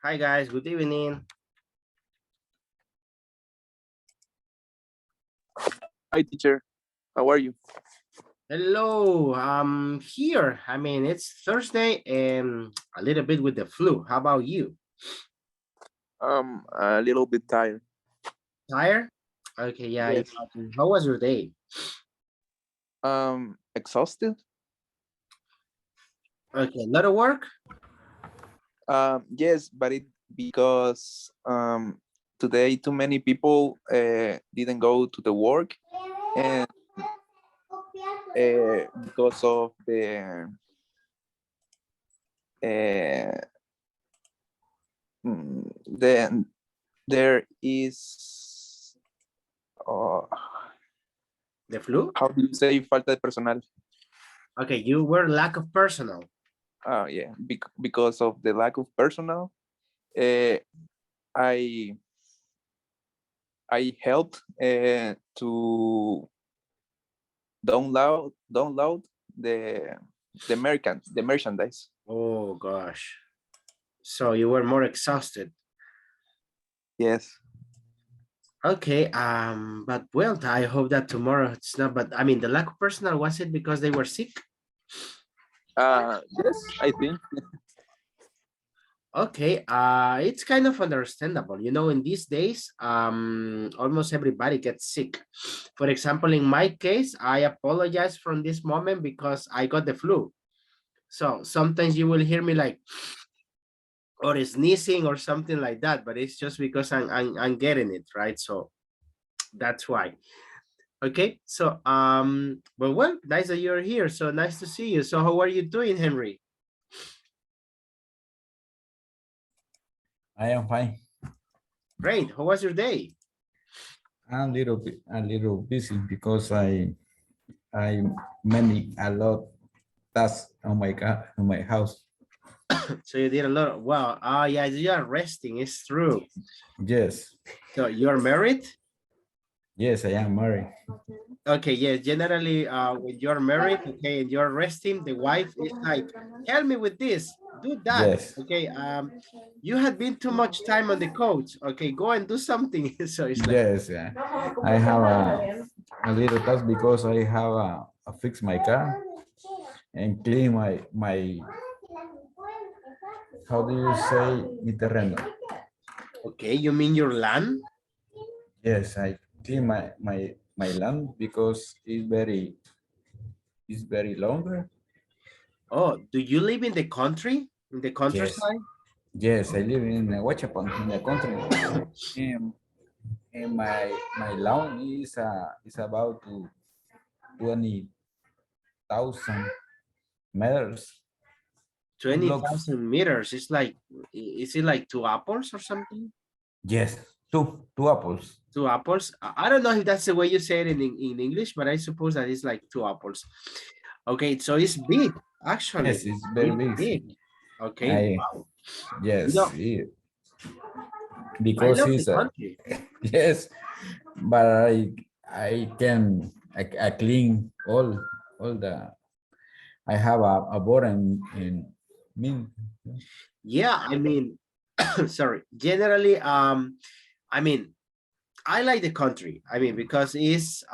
Hi guys, good evening. Hi, teacher. How are you? Hello, I'm here. I mean, it's Thursday and a little bit with the flu. How about you? A little bit tired. Tired? Okay, yeah. Yes. How was your day? Exhausted. Okay, a lot of work? Yes, but it because today too many people didn't go to the work, and because of uh, then there is The flu? how do you say falta de personal? Okay, you were lack of personal. Yeah, because of the lack of personnel, uh, I I helped to download the merchandise. Oh gosh. So you were more exhausted. Yes. Okay, but well, I hope that tomorrow it's not, but I mean the lack of personal, was it because they were sick? Yes, I think. Okay, it's kind of understandable. You know, in these days, almost everybody gets sick. For example, in my case, I apologize from this moment because I got the flu. So sometimes you will hear me like or sneezing or something like that, but it's just because I'm getting it, right? So that's why. Okay, so but well, nice that you're here. So nice to see you. So how are you doing, Henry? I am fine. Great. How was your day? I'm a little busy because I many a lot tasks on my house. So you did a lot of, wow. Yeah, you are resting. It's true. Yes, So you're married? yes, I am married. Okay, yes. Generally, when you're married, okay, and you're resting, the wife is like, help me with this, do that. Yes, Okay, you had been too much time on the couch. Okay, go and do something. So it's like, yes. I have a little task because I have a fix my car and clean my how do you say mi terreno? okay, you mean your land? Yes, I clean my land because it's very longer. Oh, do you live in the country? In the Yes, countryside? yes, I live in Huachapan, in the country. And and my loan is about to 20,000 meters, two blocks. 20,000 meters. It's like, is it like two apples or something? Yes, two apples. Two apples. I don't know if that's the way you say it in English, but I suppose that it's like two apples. Okay, so it's big, actually. Yes, it's very It's big. big. Okay, I wow. You yes, know, I because love the it's a country. yes, but I can I clean all the I have a board in mean Yeah, I mean, sorry. Generally, I mean, I like the country. I mean, because it's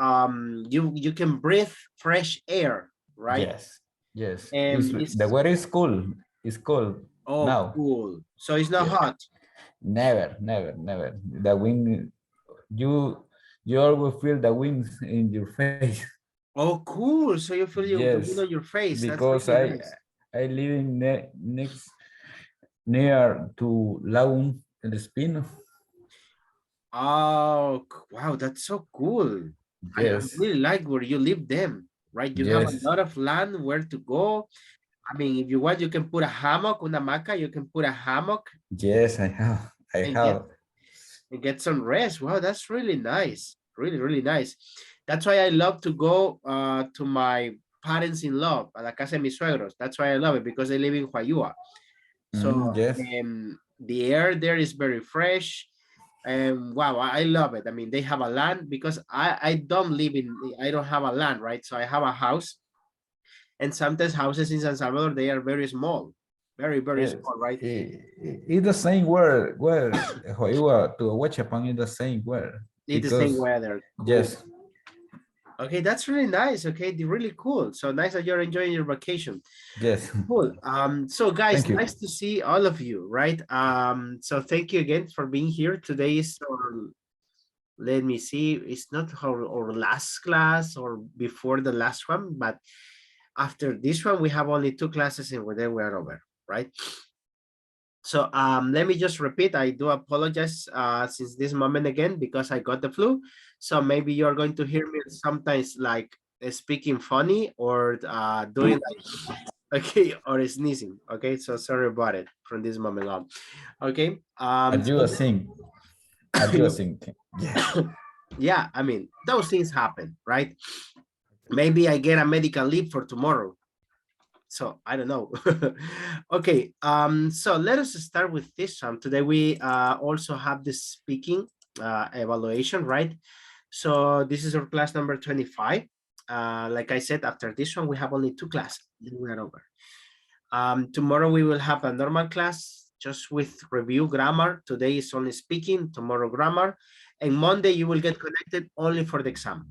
you can breathe fresh air, right? yes, yes. It's And the it's weather is cool. It's cold oh now. cool. So it's not Yes. hot. Never. The wind, you you always feel the winds in your face. Oh, cool. So you feel the wind Yes, on your face. That's because really nice. I live in next near to Lagoon El Espino. Oh, wow, that's so cool. I Yes, really like where you live them, right? You have a yes, lot of land where to go. I mean, if you want, you can put a hammock, una hamaca, you can put a hammock yes. I have. I and have. get some rest. Wow, that's really nice. Really, really nice. That's why I love to go to my parents-in-law, a la casa de mis suegros. That's why I love it because they live in Huayua. So Yes, the air there is very fresh. And wow, I love it. I mean, they have a land because I don't live in, I don't have a land, right? So I have a house, and sometimes houses in San Salvador, they are very small. Very, very Yes. small, right? It's the same word. Word. To Huachapan is the same word. It's the same Because weather. Cool. yes, Okay, that's really nice. Okay, really cool. So nice that you're enjoying your vacation. yes. Cool. So guys, Thank you. nice to see all of you, right? So thank you again for being here. Today is our, let me see, it's not our last class or before the last one, but after this one, we have only 2 classes and then we're over, right? So let me just repeat, I do apologize since this moment again, because I got the flu. So maybe you're going to hear me sometimes like speaking funny or doing like, okay, or sneezing. Okay, so sorry about it from this moment on. Okay. Adjusting. Adjusting. Yeah. Yeah, I mean, those things happen, right? Maybe I get a medical leave for tomorrow. So I don't know. Okay, so let us start with this one. Today we also have the speaking evaluation, right? So this is our class number 25. Like I said, after this one, we have only 2 classes. Then we are over. Tomorrow we will have a normal class just with review grammar. Today is only speaking, tomorrow grammar. And Monday you will get connected only for the exam,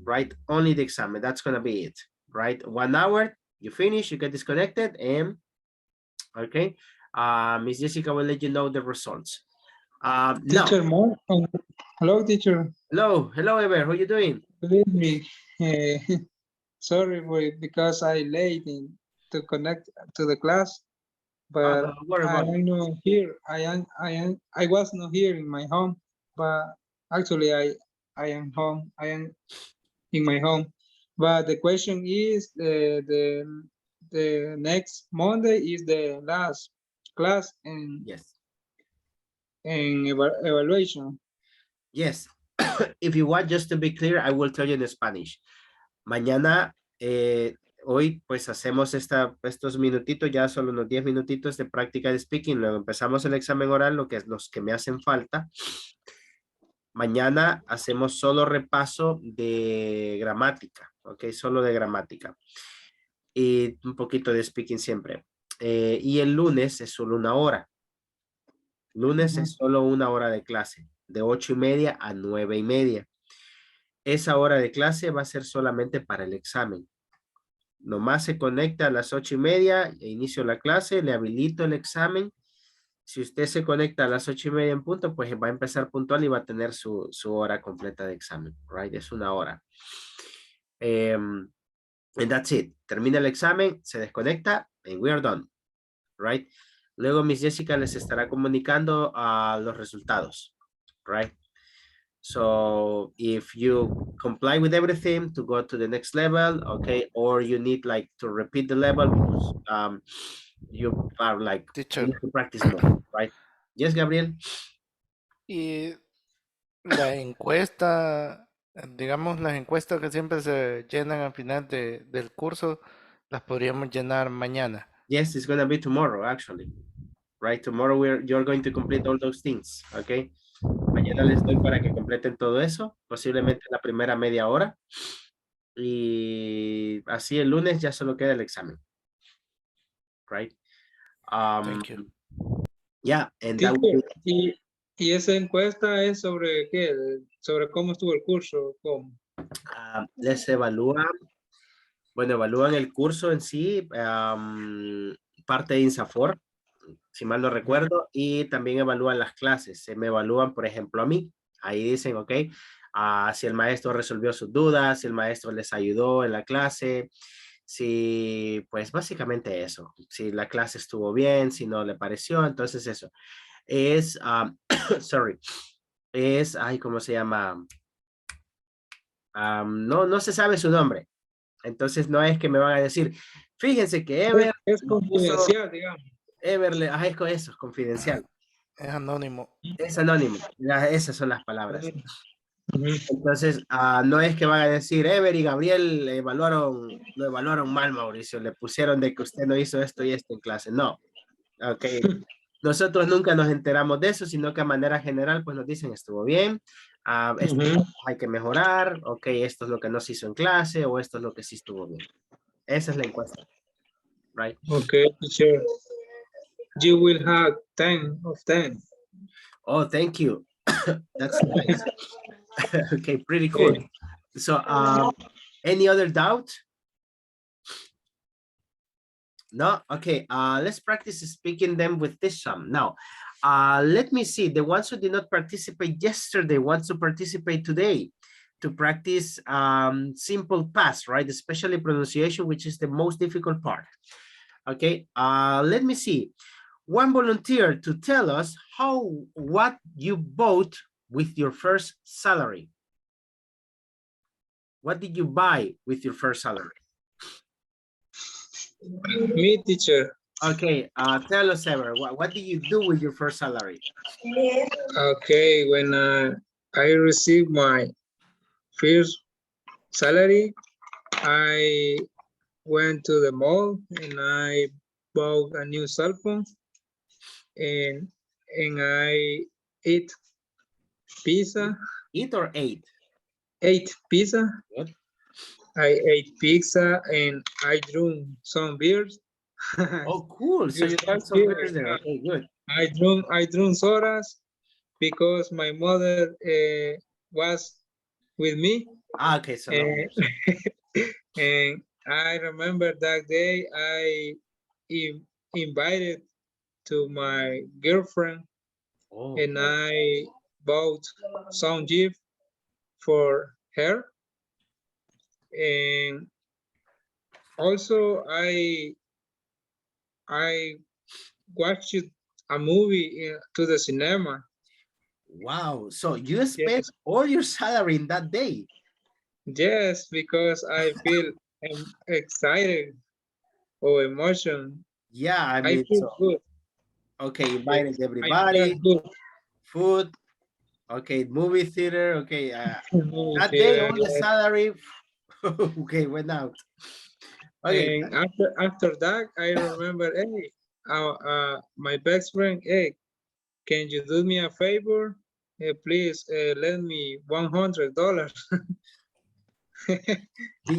right? Only the exam, that's gonna be it, right? 1 hour, you finish, you get disconnected, and okay, Miss Jessica will let you know the results. Now, Teacher Mo, hello, teacher. hello, Ever, how you doing? Believe me, sorry because I late to connect to the class, but Don't worry I about it. am not here. I was not here in my home, but actually I am home. I am in my home. But the question is the next Monday is the last class and Yes, evaluation. yes. If you want, just to be clear, I will tell you in Spanish. Mañana, hoy pues hacemos estos minutitos, ya solo unos 10 minutitos de práctica de speaking, luego empezamos el examen oral, los que me hacen falta. Mañana hacemos solo repaso de gramática, ok, solo de gramática. Y un poquito de speaking siempre. Y el lunes es solo 1 hora. Lunes es solo 1 hora de clase, de 8:30 a 9:30. Esa hora de clase va a ser solamente para el examen. Nomás se conecta a las 8:30, inicio la clase, le habilito el examen. Si usted se conecta a las 8:30 en punto, pues va a empezar puntual y va a tener su hora completa de examen, right? Es 1 hora. And that's it. Termina el examen, se desconecta, and we are done, right? Luego Miss Jessica les estará comunicando los resultados, right? So if you comply with everything to go to the next level, okay, or you need like to repeat the level because you are like Teacher, need to practice more, right? Yes, Gabriel. y la encuesta, digamos, las encuestas que siempre se llenan al final del curso, las podríamos llenar mañana. Yes, it's gonna be tomorrow actually, right? Tomorrow you're going to complete all those things, okay? Mañana les doy para que completen todo eso, posiblemente la primera media hora. Y así el lunes ya solo queda el examen. Right? Thank you. Yeah, and that will Teacher, y esa encuesta es sobre qué, sobre cómo estuvo el curso, cómo. les evalúan, bueno, evalúan el curso en sí, parte de INSAFOR, si mal no recuerdo, y también evalúan las clases. Se me evalúan, por ejemplo, a mí. Ahí dicen, ok, si el maestro resolvió sus dudas, si el maestro les ayudó en la clase, si, pues básicamente eso, si la clase estuvo bien, si no le pareció, entonces eso. Es, sorry, es, ay, ¿cómo se llama? No se sabe su nombre. Entonces no es que me van a decir, fíjense que Ever Es confidencial, digamos. Ever, eso es confidencial. Es anónimo. Es anónimo. Esas son las palabras. Ujú. Entonces, no es que van a decir, Ever y Gabriel lo evaluaron mal, Mauricio, le pusieron de que usted no hizo esto y esto en clase. No. Ok. Nosotros nunca nos enteramos de eso, sino que a manera general, pues nos dicen, estuvo bien, esto Ujú. hay que mejorar, ok, esto es lo que no se hizo en clase, o esto es lo que sí estuvo bien. Esa es la encuesta. right? Okay, teacher. You will have 10 of 10. Oh, thank you. That's nice. Okay, pretty cool. Okay. So, any other doubt? No? Okay, let's practice speaking them with this sum. Now, let me see. The ones who did not participate yesterday want to participate today to practice simple past, right? Especially pronunciation, which is the most difficult part. Okay, let me see. One volunteer to tell us what you bought with your first salary. What did you buy with your first salary? Me, teacher. Okay, tell us, Ever, what did you do with your first salary? Okay, when I received my first salary, I went to the mall and I bought a new cell phone and I ate pizza, Eat or ate? ate pizza. Good. I ate pizza and I drank some beers. Oh, cool. So you Just done some here, beers there. Okay, good. I drank sodas because my mother was with me. Ah, okay, so no And, beers. and I remember that day I invited to my girlfriend Oh, and I bought some gift for her. And also I watched a movie to the cinema. wow. So you spent Yes, all your salary in that day. yes, because I feel excited or emotion. Yeah, I I mean, feel so, good. okay, Yes, invited I feel everybody, good. food, okay, movie theater, okay. Movie That day, theater, all the yes. salary, okay, went out. Okay, And after that, I remember, hey, my best friend, hey, can you do me a favor? Please lend me $100.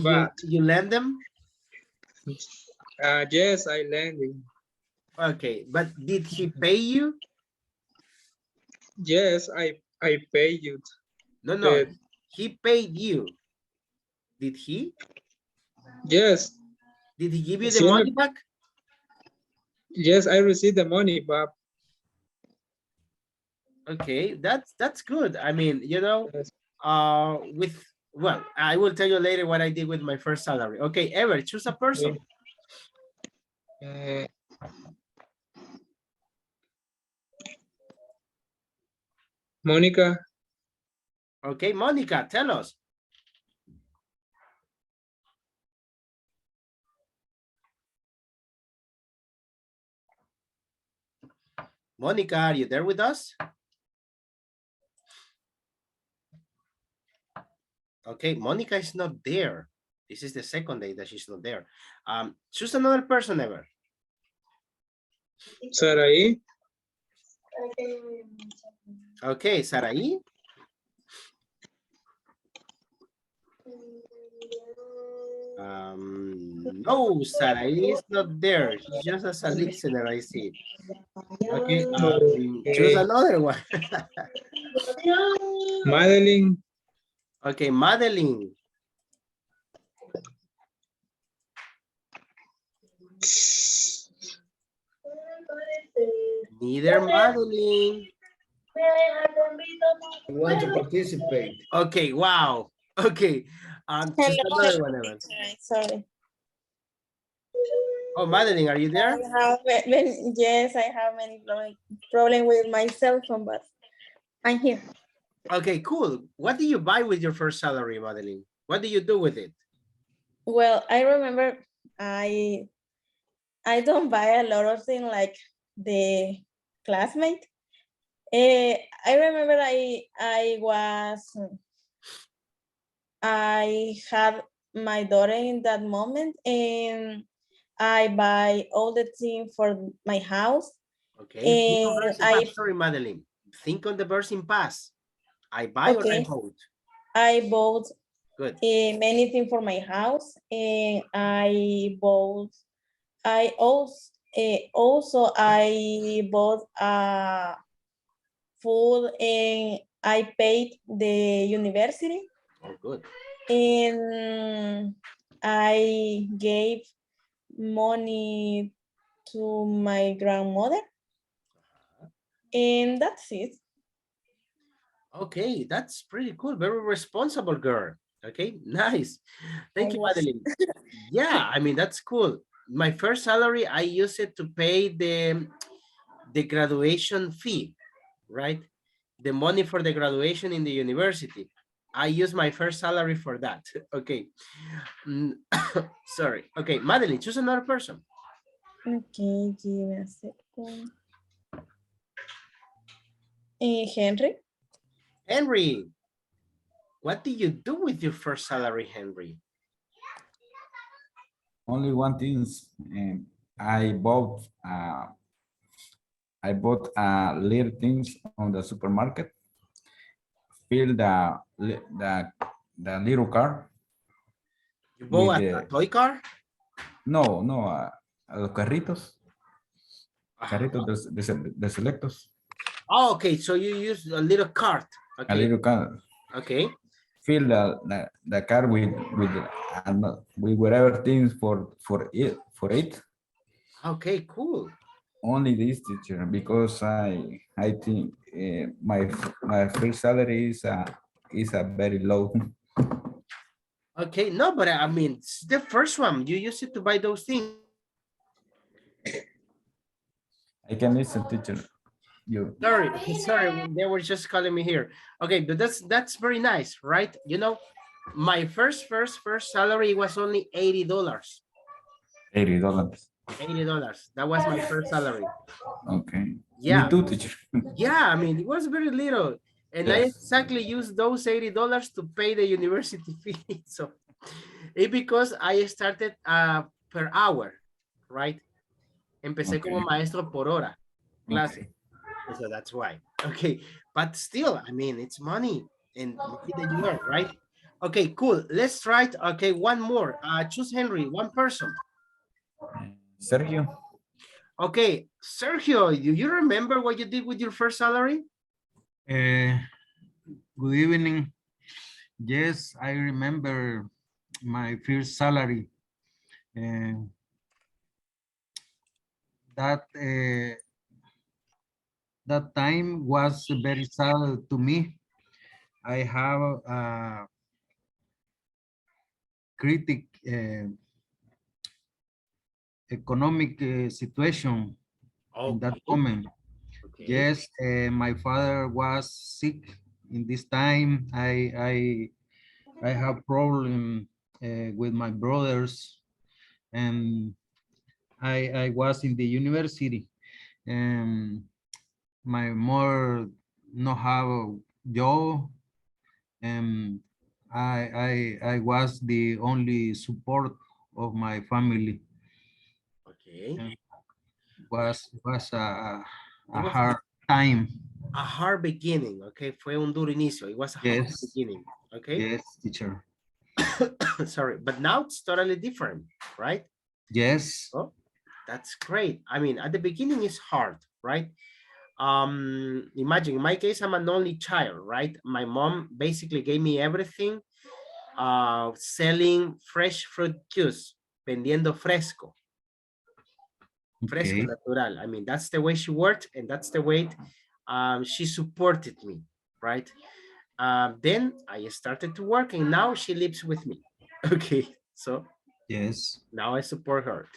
But did you lend them? yes, I lended. Okay, but did he pay you? Yes, I pay you. No, no, But he paid you. Did he? yes, Did he give you the sí, money back? yes, I received the money, but Okay, that's good. I mean, you know, yes, with, well, I will tell you later what I did with my first salary. Okay, Ever, choose a person. uh, Monica, Okay, Monica, tell us. Monica, are you there with us? Okay, Monica is not there. This is the second day that she's not there. Choose another person, Ever. Saraí, Okay, Sarai. No, Sarai is not there. She's just as a listener, I see. Okay, choose okay. another one. Madeline, Okay, Madeline. Neither Madeline. You want to participate? Okay, wow. Okay, choose Hello, another one, Evan. teacher. Sorry. Oh, Madeline, are you there? Yes, I have many problem with my cell phone, but I'm here. Okay, cool. What did you buy with your first salary, Madeline? What did you do with it? Well, I remember I don't buy a lot of things like the classmate. I remember I had my daughter in that moment and I buy all the things for my house. Okay, think of verbs in I past. Sorry, Madeline. Think on the verbs in past. I buy or I okay. bought. I bought Good. many things for my house and I bought I also bought food and I paid the university Oh, good. and I gave money to my grandmother and that's it. Okay, that's pretty cool. Very responsible girl. Okay, nice. Thank I you, was- Madeline. Yeah, I mean, that's cool. My first salary, I use it to pay the graduation fee, right? The money for the graduation in the university. I use my first salary for that. Okay. Sorry. Okay, Madeline, choose another person. Okay, give me a second. Henry, Henry, what did you do with your first salary, Henry? Only one thing, I bought little things on the supermarket. Fill the little car. You bought With a toy car? No, a los carritos, Uh-huh. carritos de selectos. Oh, okay, so you use a little cart. A Okay, little car. okay. Fill the car with whatever things for it. Okay, cool. Only this, teacher, because I think my first salary is a very low. Okay, no, but I mean, it's the first one. You use it to buy those things. I can listen, teacher. You Sorry, sorry, they were just calling me here. Okay, but that's very nice, right? You know, my first salary was only $80. $80. $80. That was my first salary. Okay. Yeah. Me too, teacher. Yeah, I mean, it was very little. And I Yes. exactly used those $80 to pay the university fee. So it's because I started per hour, right? Empecé como Okay. maestro por hora, clase. Okay. So that's why. Okay, but still, I mean, it's money and money that you earn, right? Okay, cool. Let's try it. Okay, one more. Choose Henry, one person. Sergio. Okay, Sergio, do you remember what you did with your first salary? Good evening. Yes, I remember my first salary. That time was very sad to me. I have a critic economic situation in that moment. Okay. Yes, my father was sick in this time. I have problem with my brothers, and I was in the university, and my mother no have a job, and I was the only support of my family. Okay. Was It a was hard time. a hard beginning, okay? Fue un duro inicio. It was a hard Yes. beginning, okay? Yes, teacher. Sorry, but now it's totally different, right? Yes. Oh, that's great. I mean, at the beginning it's hard, right? Imagine in my case, I'm an only child, right? My mom basically gave me everything, selling fresh fruit juice, vendiendo fresco. Fresco Okay. natural. I mean, that's the way she worked, and that's the way she supported me, right? Then I started to work, and now she lives with me. Okay, so Yes. now I support her.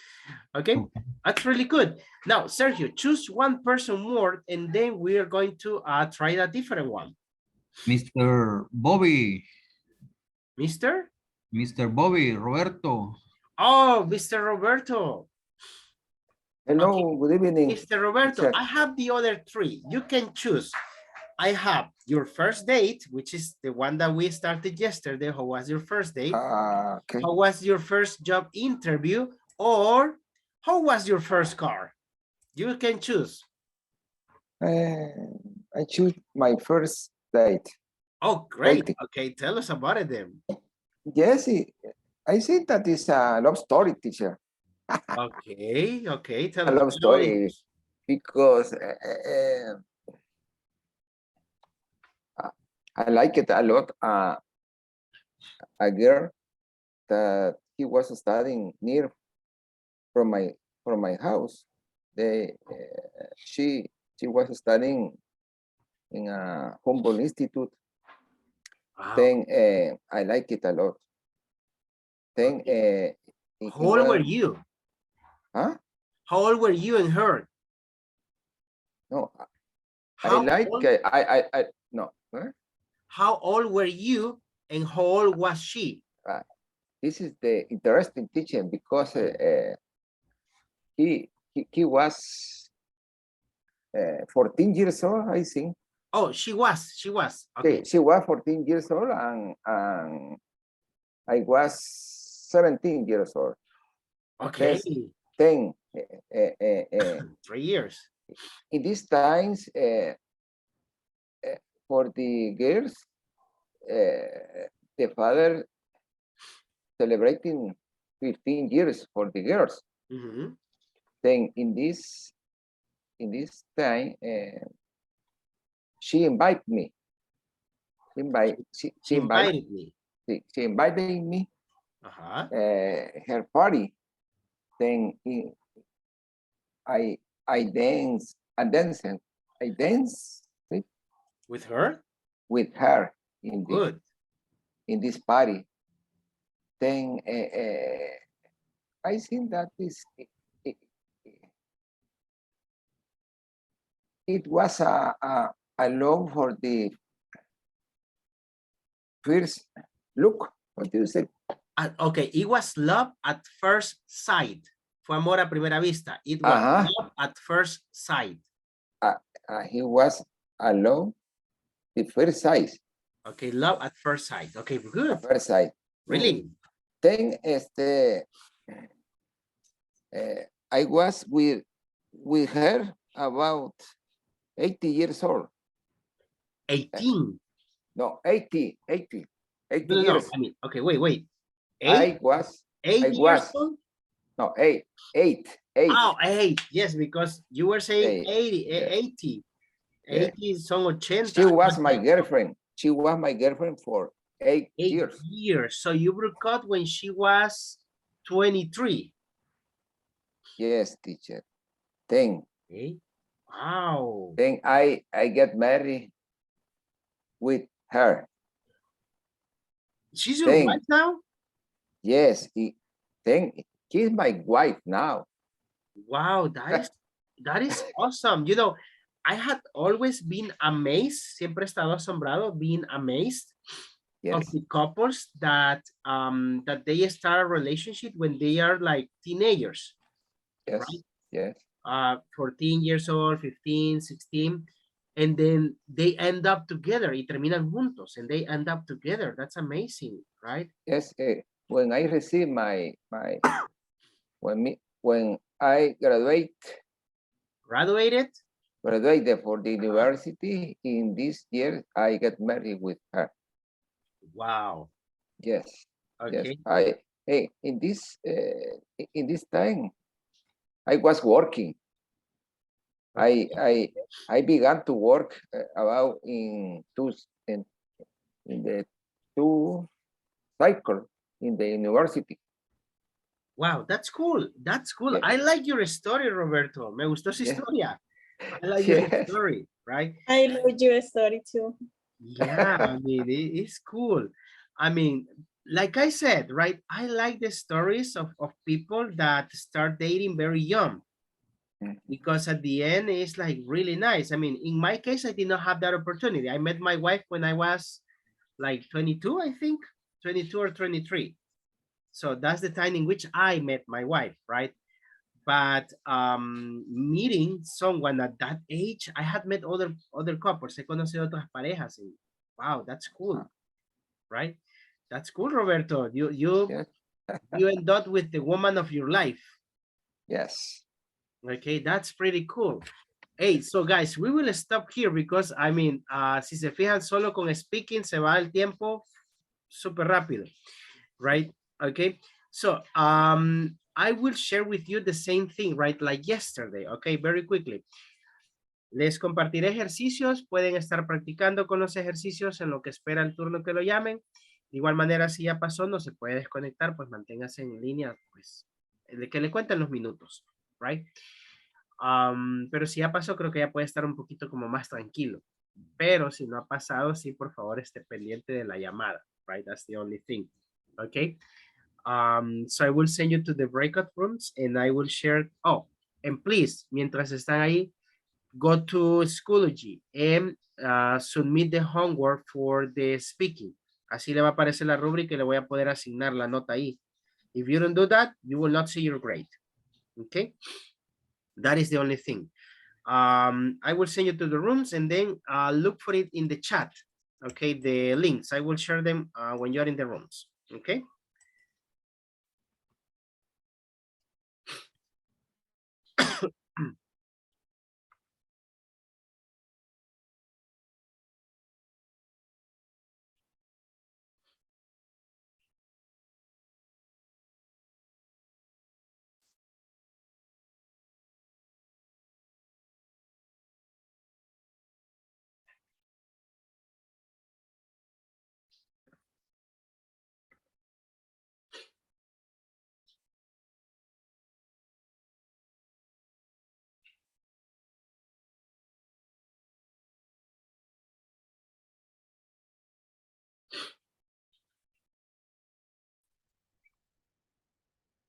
Okay, that's really good. Now, Sergio, choose one person more, and then we are going to try a different one. Mr. Bobby. Mr. Bobby, Roberto. Oh, Mr. Roberto. Hello, good evening. Mr. Roberto, Teacher. I have the other three. You can choose. I have your first date, which is the one that we started yesterday. How was your first date? Okay. How was your first job interview? Or how was your first car? You can choose. I choose my first date. Oh, great. Dating. Okay, tell us about it then. Yes, I think that is a love story, teacher. Okay, okay. Tell A us. love story because I like it a lot. A girl that he was studying near from my house. She was studying in a Humboldt Institute. Wow. Then I like it a lot. Then How old were you? Huh? How old were you and her? No, How I like old, I no. Huh? how old were you and how old was she? This is the interesting teaching because he was 14 years old, I think. Oh, she was. Okay. She was 14 years old and I was 17 years old. Okay. Then 3 years. in these times for the girls, the father celebrating 15 years for the girls. Mhm. Then in this time, she invited me. She invited me. She invited me Uh-huh. her party. Then I dance and dancing. I dance With her? with her in Good. in this party. Then I think that it was a love for the first look. What do you say? Okay, it was love at first sight. Fue amor a primera vista. It was love at first sight. He was alone the first sight. Okay, love at first sight. Okay, good. First sight. Really? Then I was with her about 80 years old. 18. No, 80 No, years. I mean, okay, wait. I was 8 years old? No, eight. Oh, 8. Yes, because you were saying 80. Yeah. 80. 80 son 80. She was my girlfriend. She was my girlfriend for 8 years. So you broke up when she was 23. Yes, teacher. Then. Okay. Wow. Then I get married with her. She's your wife now? Yes. Then she's my wife now. Wow, that is awesome. You know, I had always been amazed, siempre he estado asombrado, being amazed of the couples that they start a relationship when they are like teenagers. Yes. Right? Yes. 14 years old, 15, 16, and then they end up together y terminan juntos and they end up together. That's amazing, right? Yes. When I received when I graduated for the university in this year, I got married with her. Wow. Yes. Okay. Yes. In this time, I was working. I began to work about in the 2 cycle in the university. Wow, that's cool. That's cool. Yeah. I like your story, Roberto. Me gustó su historia. I like your story, right? I love your story too. Yeah, I mean, it's cool. I mean, like I said, right? I like the stories of people that start dating very young. Because at the end, it's like really nice. I mean, in my case, I did not have that opportunity. I met my wife when I was like 22, I think, 22 or 23. So that's the time in which I met my wife, right? But meeting someone at that age, I had met other couples. He conocido otras parejas. And wow, that's cool, right? That's cool, Roberto. You end up with the woman of your life. Yes. Okay, that's pretty cool. Hey, so guys, we will stop here because, I mean, si se fijan, solo con speaking se va el tiempo súper rápido, right? Okay, so I will share with you the same thing, right? Like yesterday, okay, very quickly. Les compartiré ejercicios, pueden estar practicando con los ejercicios en lo que espera el turno que lo llamen. De igual manera, si ya pasó, no se puede desconectar, pues manténgase en línea, pues, de que le cuenten los minutos, right? Pero si ya pasó, creo que ya puede estar un poquito como más tranquilo. Pero si no ha pasado, sí, por favor, esté pendiente de la llamada, right? That's the only thing, okay? So I will send you to the breakout rooms and I will share, oh, and please, mientras están ahí, go to Schoology and submit the homework for the speaking. Así le va a aparecer la rúbrica y le voy a poder asignar la nota ahí. If you don't do that, you will not see your grade, okay? That is the only thing. I will send you to the rooms and then look for it in the chat. Okay, the links, I will share them when you're in the rooms, okay?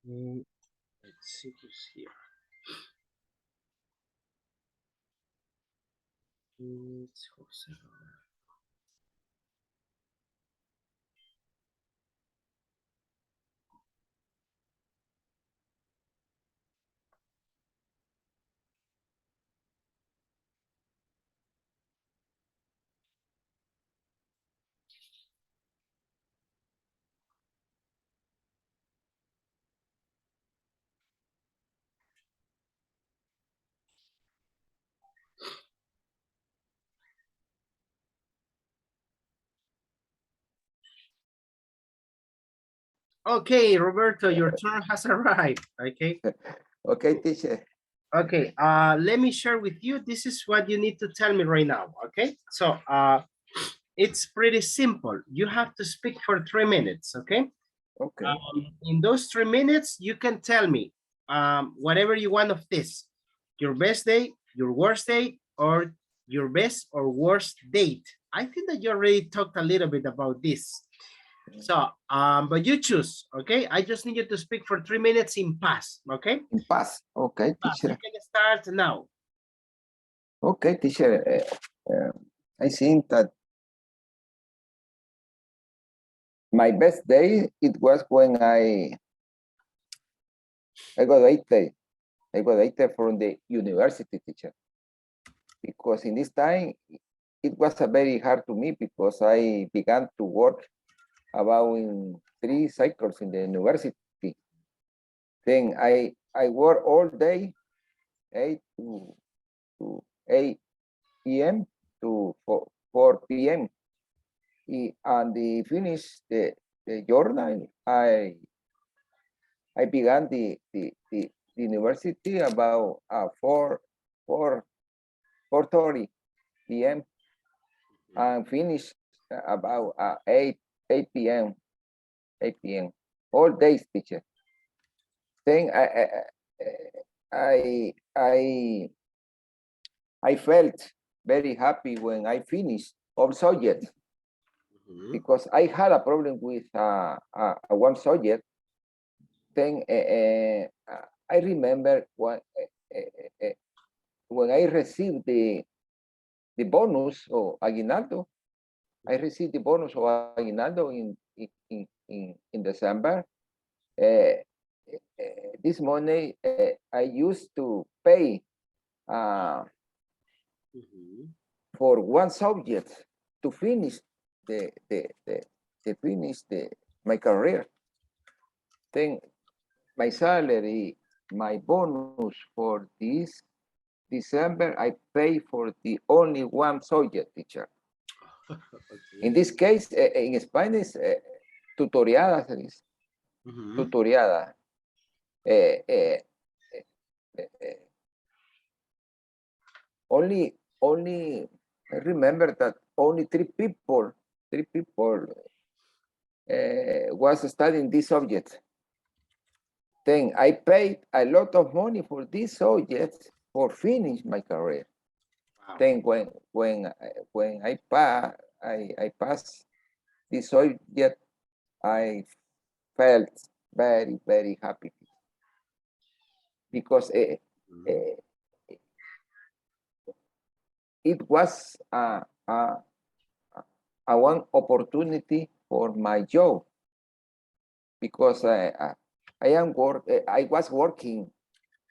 Let's see who's here. It's Jose. Okay, Roberto, your turn has arrived, okay? Okay, teacher. Okay, let me share with you. This is what you need to tell me right now, okay? So it's pretty simple. You have to speak for 3 minutes, okay? Okay. In those 3 minutes, you can tell me whatever you want of this. Your best day, your worst day, or your best or worst date. I think that you already talked a little bit about this. So, but you choose, okay? I just need you to speak for 3 minutes in past, okay? In past. Okay, Past. You teacher. can start now. Okay, teacher. I think that my best day, it was when I graduated from the university, teacher. Because in this time, it was very hard to me because I began to work about in 3 cycles in the university. Then I work all day, 8 to 8 p.m. to 4 p.m. And the finish the journal, I began the university about 4:30 p.m. and finish about 8 p.m. 8 p.m. all days, teacher. Then I felt very happy when I finished all subjects because I had a problem with one subject. Then I remember when I received the bonus of aguinaldo. I received the bonus of aguinaldo in December. This money I used to pay for one subject to finish my career. Then my salary, my bonus for this December, I pay for the only one subject, teacher. Okay. In this case, in Spanish, tutoriada, tutoriada. uh, uh, only I remember that only three people was studying this subject. Then I paid a lot of money for this subject for finish my career. Wow. Then when I passed this subject, I felt very, very happy because it was a one opportunity for my job because I was working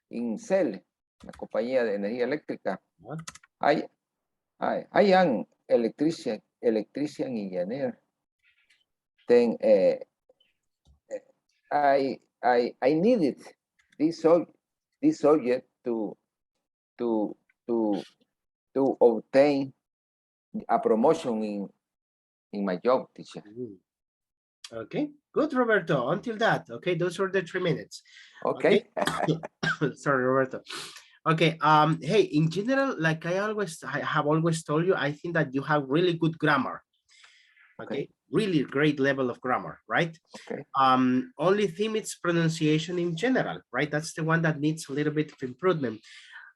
in CEL, la compañía de energía eléctrica. What? I am electrician engineer. Then I needed this subject to obtain a promotion in my job, teacher. Mm. Okay, good, Roberto. Until that, okay, those were the 3 minutes. Okay. Sorry, Roberto. Okay, hey, in general, like I have always told you, I think that you have really good grammar. Okay, really great level of grammar, right? Okay. Only thing is pronunciation in general, right? That's the one that needs a little bit of improvement.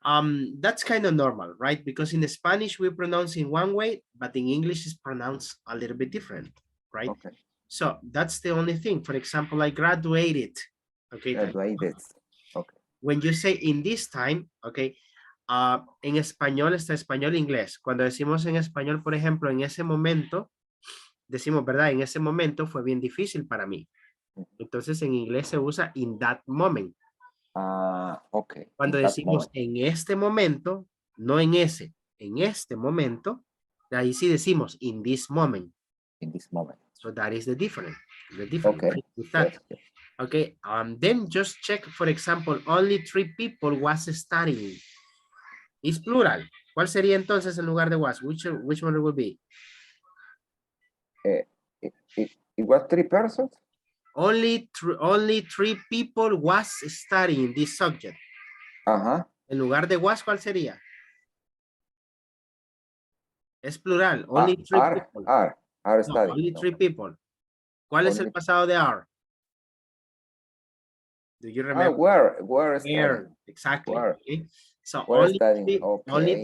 That's kind of normal, right? Because in Spanish we pronounce in one way, but in English is pronounced a little bit different, right? Okay. So that's the only thing. For example, I graduated. Okay. Graduated. Okay. When you say in this time, okay, en español está español inglés. Cuando decimos en español, por ejemplo, en ese momento, decimos, ¿verdad? En ese momento fue bien difícil para mí. Entonces en inglés se usa in that moment. Okay. Cuando decimos en este momento, no en ese, en este momento, ahí sí decimos in this moment. In this moment. So that is the difference. Okay. Right, with that. Yes. Okay, then just check, for example, only 3 people was studying. It's plural. ¿Cuál sería entonces en lugar de was? Which one it would be? It was 3 persons? Only 3 people was studying this subject. En lugar de was, ¿cuál sería? Es plural. Only 3 people. Are No, studying. only 3 people. ¿Cuál es el pasado de are? Do you remember? Were studying. Exactly. Were. Okay. So only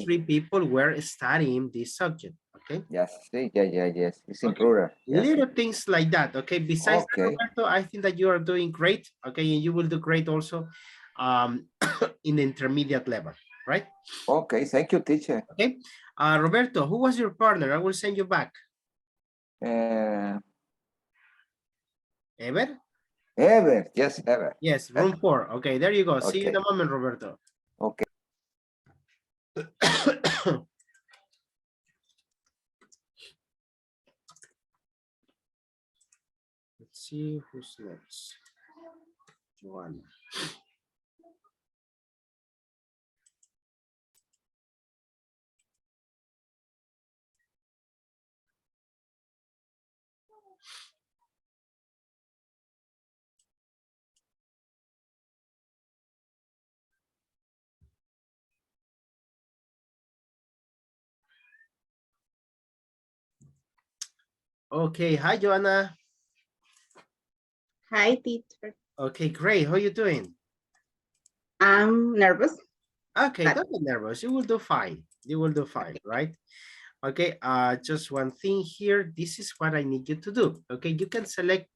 3 people were studying this subject. Okay. Yes. Yes. It's in plural. Yes. Little things like that. Okay. Besides that, Roberto, I think that you are doing great. Okay, and you will do great also in the intermediate level, right? Okay. Thank you, teacher. Okay. Roberto, who was your partner? I will send you back. Ever? Yes, Ever. Yes, room 4. Okay, there you go. See you in Okay. a moment, Roberto. Okay. Let's see who's next. Joanna. Okay, hi, Joanna. Hi, teacher. Okay, great. How are you doing? I'm nervous. Okay, don't be nervous. You will do fine. You will do fine, right? Okay, just one thing here. This is what I need you to do. Okay, you can select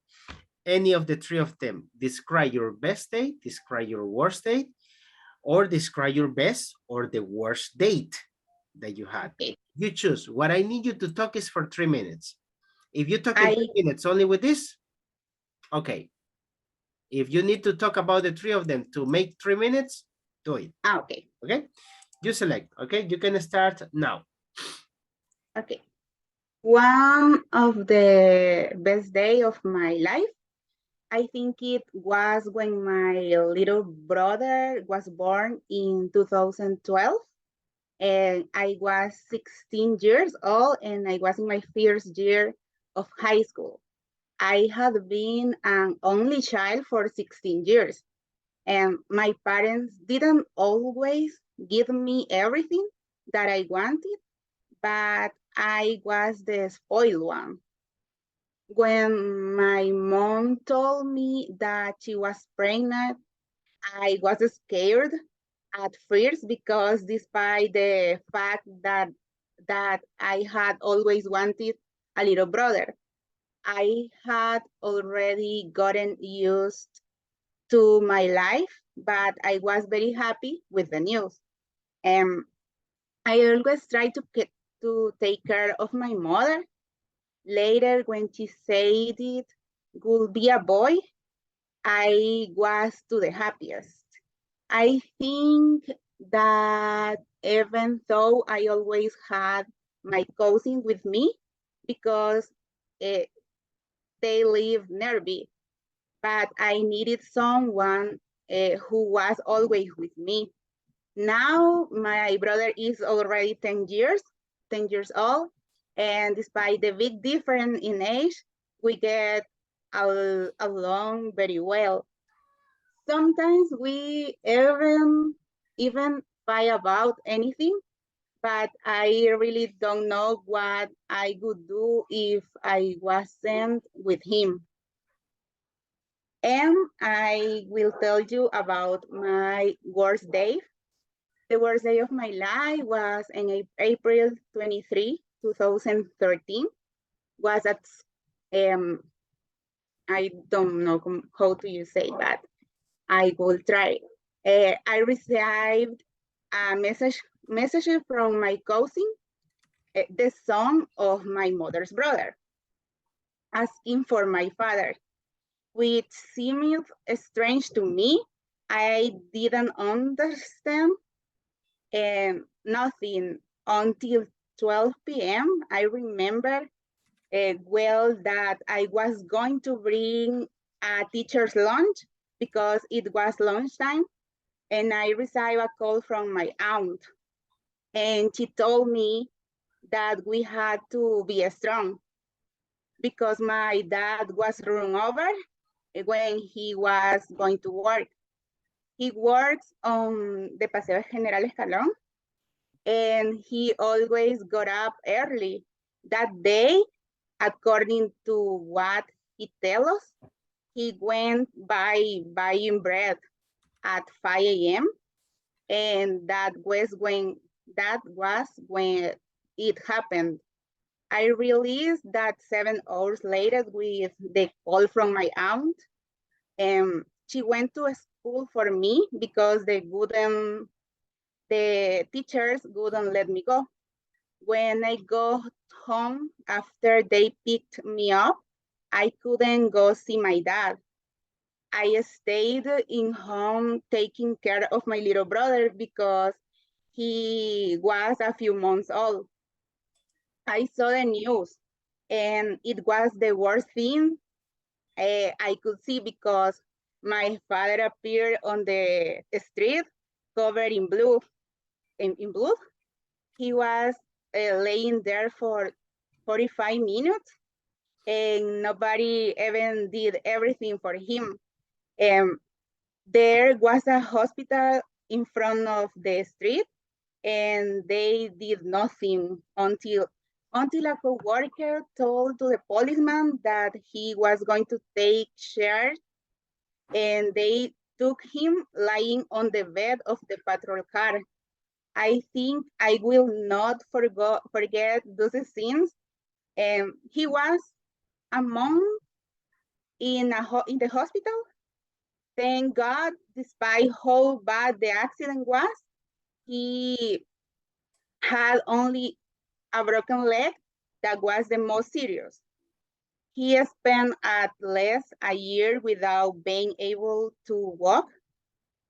any of the 3 of them. Describe your best date, describe your worst date, or describe your best or the worst date that you had. Okay. You choose. What I need you to talk is for 3 minutes. If you talk in 3 minutes only with this, okay. If you need to talk about the 3 of them to make 3 minutes, do it. Okay. Okay, you select. Okay, you can start now. Okay. One of the best day of my life, I think it was when my little brother was born in 2012. And I was 16 years old and I was in my first year of high school. I had been an only child for 16 years. And my parents didn't always give me everything that I wanted, but I was the spoiled one. When my mom told me that she was pregnant, I was scared at first because despite the fact that I had always wanted a little brother, I had already gotten used to my life, but I was very happy with the news. And I always try to take care of my mother. Later, when she said it would be a boy, I was to the happiest. I think that even though I always had my cousin with me because eh, they live nearby, but I needed someone who was always with me. Now my brother is already 10 years old, and despite the big difference in age, we get along very well. Sometimes we even fight about anything, but I really don't know what I would do if I wasn't with him. And I will tell you about my worst day. The worst day of my life was in April 23, 2013. Was at, I don't know how do you say that. I will try. I received a message from my cousin, the son of my mother's brother, asking for my father, which seemed strange to me. I didn't understand nothing until 12 p.m. I remember well that I was going to bring a teacher's lunch because it was lunchtime, and I received a call from my aunt, and she told me that we had to be strong because my dad was run over when he was going to work. He works on the Paseo General Escalón, and he always got up early. That day, according to what he tells us, he went by buying bread at 5 a.m. and that was when it happened. I realized that 7 hours later with the call from my aunt, and she went to a school for me because the teachers wouldn't let me go. When I got home after they picked me up, I couldn't go see my dad. I stayed in home taking care of my little brother because he was a few months old. I saw the news and it was the worst thing I could see because my father appeared on the street covered in blue. In blood. He was laying there for 45 minutes and nobody even did everything for him. There was a hospital in front of the street and they did nothing until a co-worker told to the policeman that he was going to take charge, and they took him lying on the bed of the patrol car. I think I will not forget those scenes. He was a month in the hospital. Thank God, despite how bad the accident was, he had only a broken leg that was the most serious. He spent at least a year without being able to walk.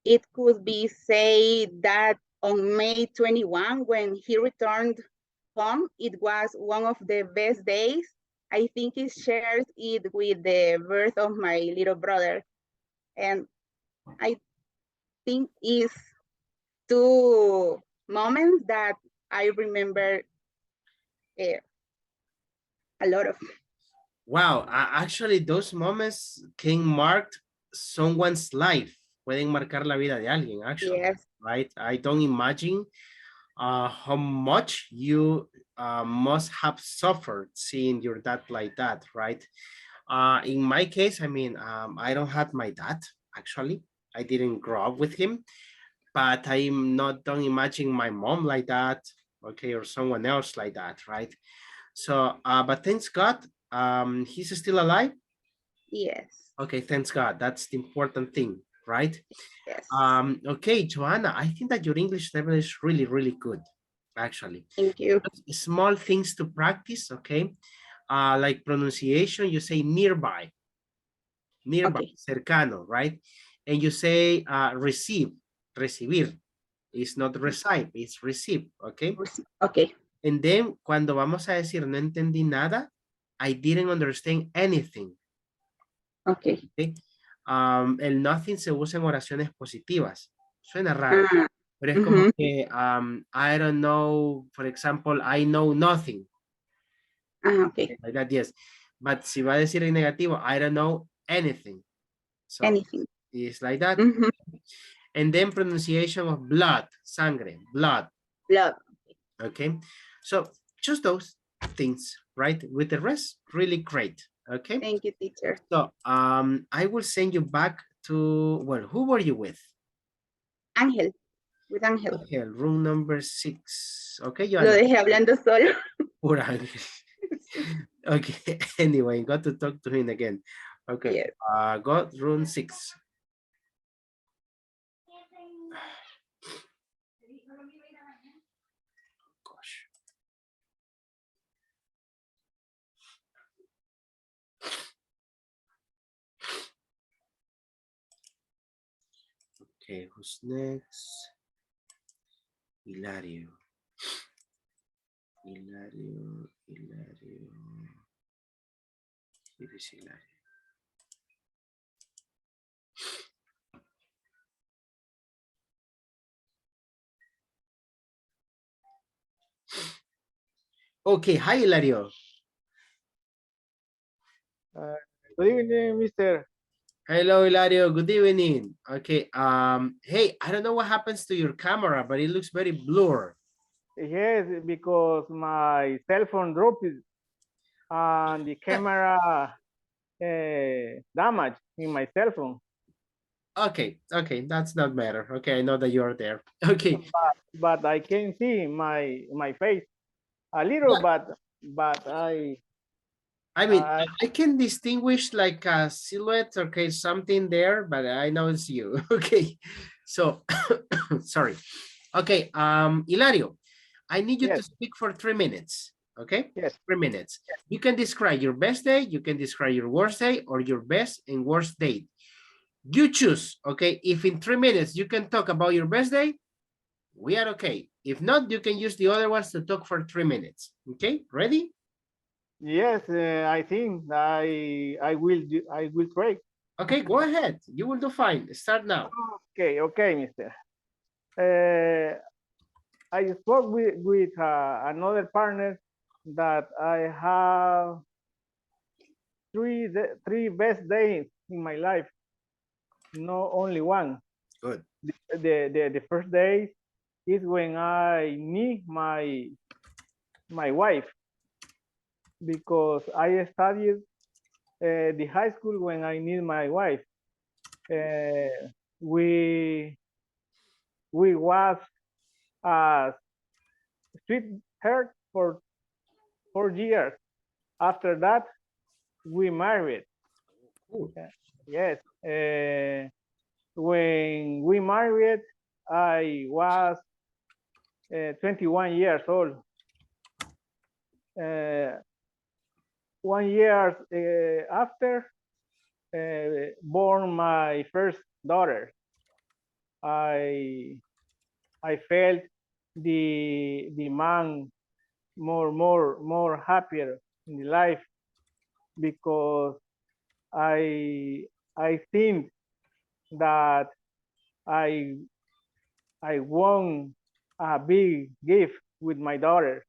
It could be said that on May 21, when he returned home, it was one of the best days. I think he shares it with the birth of my little brother. And I think it's two moments that I remember a lot of. Wow, actually those moments can mark someone's life pueden marcar la vida de alguien, actually, Yes. right? I don't imagine how much you must have suffered seeing your dad like that, right? In my case, I mean, I don't have my dad, actually. I didn't grow up with him, but I'm not, don't imagine my mom like that, okay, or someone else like that, right? So, but thanks God, he's still alive. Yes. Okay, thanks God. That's the important thing, right? Yes. Okay, Joanna, I think that your English level is really, really good, actually. Thank you. Small things to practice, okay? Like pronunciation, you say nearby, Okay. cercano, right? And you say receive, recibir. It's not receive, it's receive, okay? Okay. And then cuando vamos a decir no entendí nada, I didn't understand anything. Okay. Okay. El nothing se usa en oraciones positivas. Suena raro, pero es como que I don't know, for example, I know nothing. Okay. Like that, yes. But si va a decir en negativo, I don't know anything. So Anything. it's like that. And then pronunciation of blood, sangre, blood. Blood. Okay. So just those things, right? With the rest, really great. Okay. Thank you, teacher. So I will send you back to, well, who were you with? Ángel. With Ángel. Okay, room number 6. Okay, Lo Joanna. dejé hablando solo. Poor Ángel. Okay, anyway, got to talk to him again. Okay, Yes. got room 6. Gosh. Okay, who's next? Hilario. Hilario. Here is Hilario. Okay, hi Hilario. Good evening, Mr. Hello, Hilario. Good evening. Okay. Hey, I don't know what happens to your camera, but it looks very blurred. Yes, because my cell phone dropped and the camera damaged in my cell phone. Okay, that's not matter. Okay, I know that you're there. Okay. But I can see my face a little, Yeah. but I mean, I can distinguish like a silhouette, okay, something there, but I know it's you. Okay, so sorry. Okay, Hilario, I need you to speak for 3 minutes. Okay, yes, 3 minutes. You can describe your best day, you can describe your worst day, or your best and worst day. You choose. Okay, if in 3 minutes you can talk about your best day, we are okay. If not, you can use the other ones to talk for 3 minutes. Okay, ready? yes, I think I will try. Okay, go ahead. You will do fine. Start now. Okay, Mister. I spoke with another partner that I have three best days in my life, no only one. Good. The first day is when I meet my wife, because I studied the high school when I need my wife. We was sweetheart for 4 years. After that, we married. Cool. Yes. When we married, I was 21 years old. 1 year after, born my first daughter. I felt the man more happier in the life, because I think that I won a big gift with my daughter,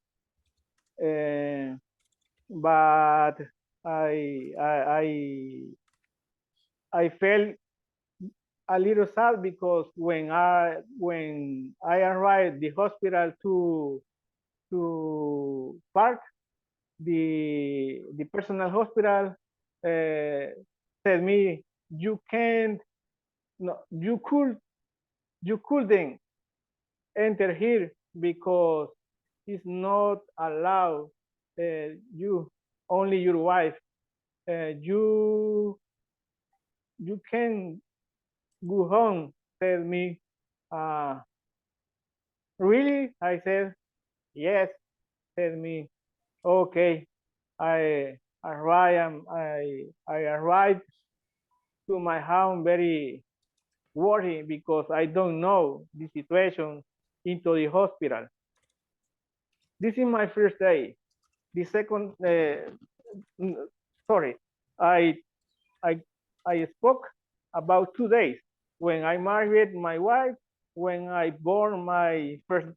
but I felt a little sad because when I arrived the hospital to park, the personal hospital said me, you can't, no, you couldn't enter here because it's not allowed. You only your wife. You can go home. Said me. Really? I said yes. Said me. Okay. I arrived to my home very worried because I don't know the situation into the hospital. This is my first day. The second, sorry, I spoke about 2 days when I married my wife, when I born my first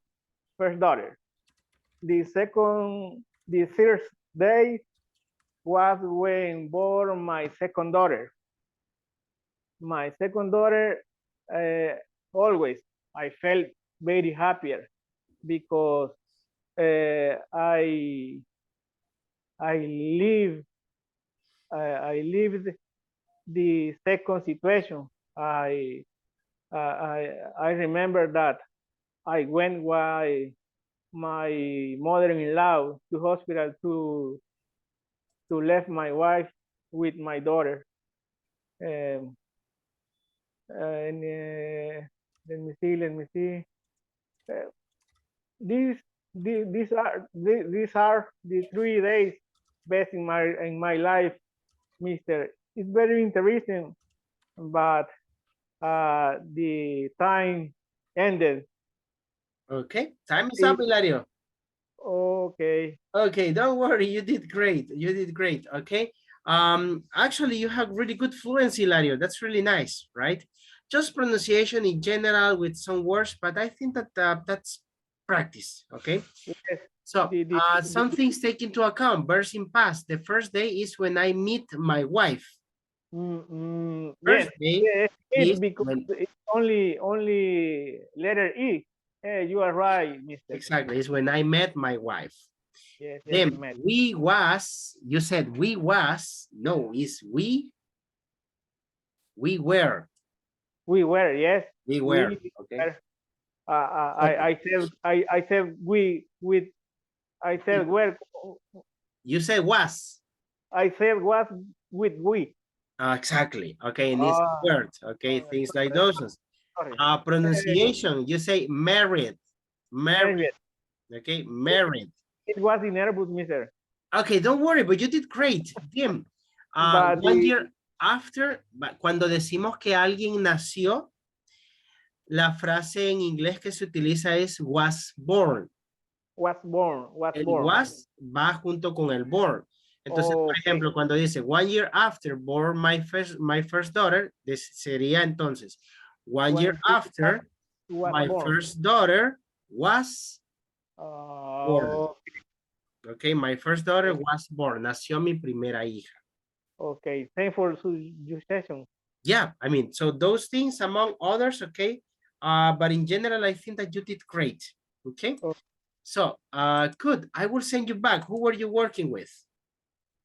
daughter. The third day was when born my second daughter. My second daughter, always I felt very happier because I lived the second situation. I remember that I went with my mother-in-law to hospital to left my wife with my daughter. And let me see. These are the 3 days best in my life, Mister. It's very interesting, but the time ended. Okay, time is up, Hilario. Okay. Okay, don't worry, you did great. You did great. Okay. Actually, you have really good fluency, Hilario. That's really nice, right? Just pronunciation in general with some words, but I think that that's practice. Okay. Yes. So some things take into account. Verbs in past. The first day is when I meet my wife. Yes, is because when, it's only letter E. You are right, Mister. Exactly, it's when I met my wife. Yes, Then we was, you said we was, no, it's we were. We were, yes. We were, okay. Were. I said we with, I said where. You said was. I said was with we. Exactly, okay, and it's words, okay, things like those. Pronunciation, you say married. Okay, married. It was in Airbus, Mister. Okay, don't worry, but you did great. Bien. 1 year after, cuando decimos que alguien nació, la frase en inglés que se utiliza es was born. Was born, was el born. Was va junto con el born. Entonces, por ejemplo, cuando dice 1 year after born my first daughter, sería entonces 1 year after my first daughter was born. Okay, my first daughter was born. Nació mi primera hija. Okay, thanks for your session. Yeah, I mean, so those things among others, okay. But in general, I think that you did great. Okay. So, good. I will send you back. Who were you working with?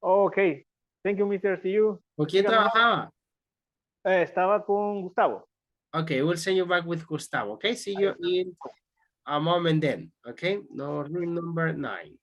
Okay. Thank you, Mr. See you. ¿Con quién trabajaba? Estaba con Gustavo. Okay, we'll send you back with Gustavo. Okay, see you in a moment then. Okay, no, rule number 9.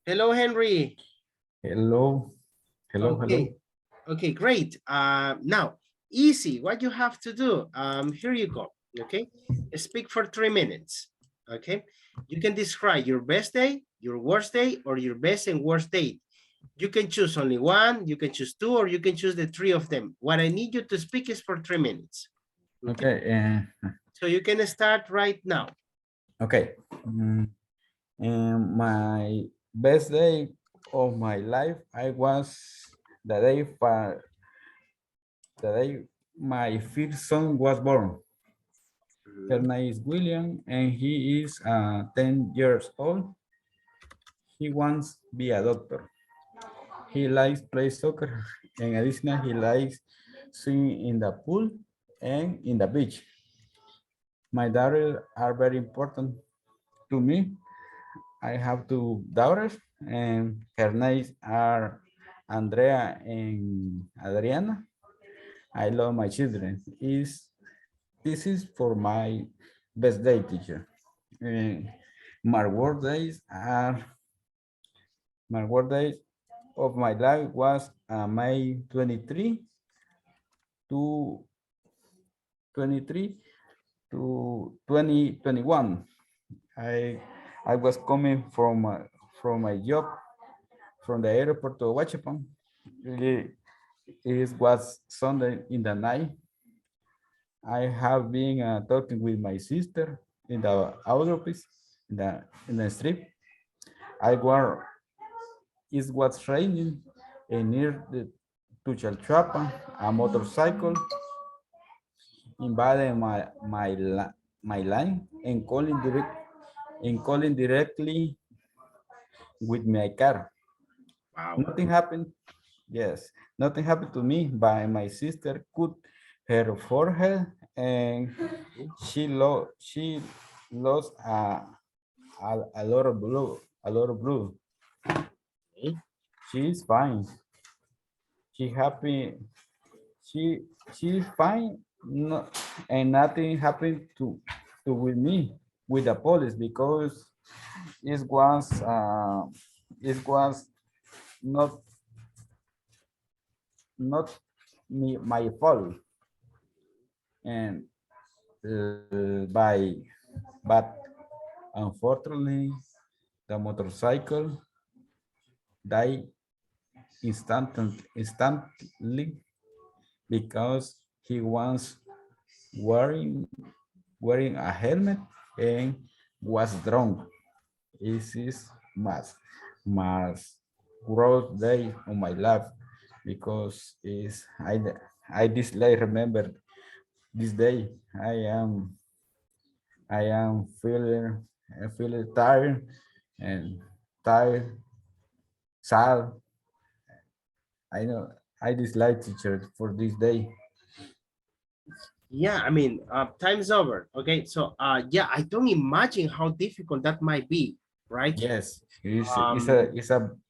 Hello, Henry. Hello. Hello, okay. hello. Okay, great. Now, easy. What you have to do, here you go, okay? Speak for 3 minutes, okay? You can describe your best day, your worst day, or your best and worst day. You can choose only one, you can choose two, or you can choose the three of them. What I need you to speak is for 3 minutes. Okay. So you can start right now. Okay. And my best day of my life, I was the day my first son was born. Her name is William, and he is 10 years old. He wants to be a doctor. He likes play soccer, and additionally, he likes swimming in the pool and in the beach. My daughters are very important to me. I have two daughters, and her names are Andrea and Adriana. I love my children. This is for my best day, teacher. My work days are my work days of my life was May 23 to 23 to 2021. I was coming from my job from the airport to Huachipan. It was Sunday in the night. I have been talking with my sister in the office in the street. It was raining and near the Tuchalchuapa, a motorcycle invaded my line and calling directly with my car. Wow. Nothing happened. Yes, nothing happened to me, but my sister cut her forehead and she lost a lot of blood. A lot of blood. Okay. She's fine. She happy. She's fine. No, and nothing happened to with me with the police because it was not my fault, and but unfortunately the motorcycle died instantly because he was wearing a helmet and was drunk. This is mas gross day of my life because I dislike remember this day. I am feeling tired and tired, sad. I know I dislike teacher for this day. Yeah, I mean, time's over. Okay, so yeah, I don't imagine how difficult that might be, right? Yes, it's Um,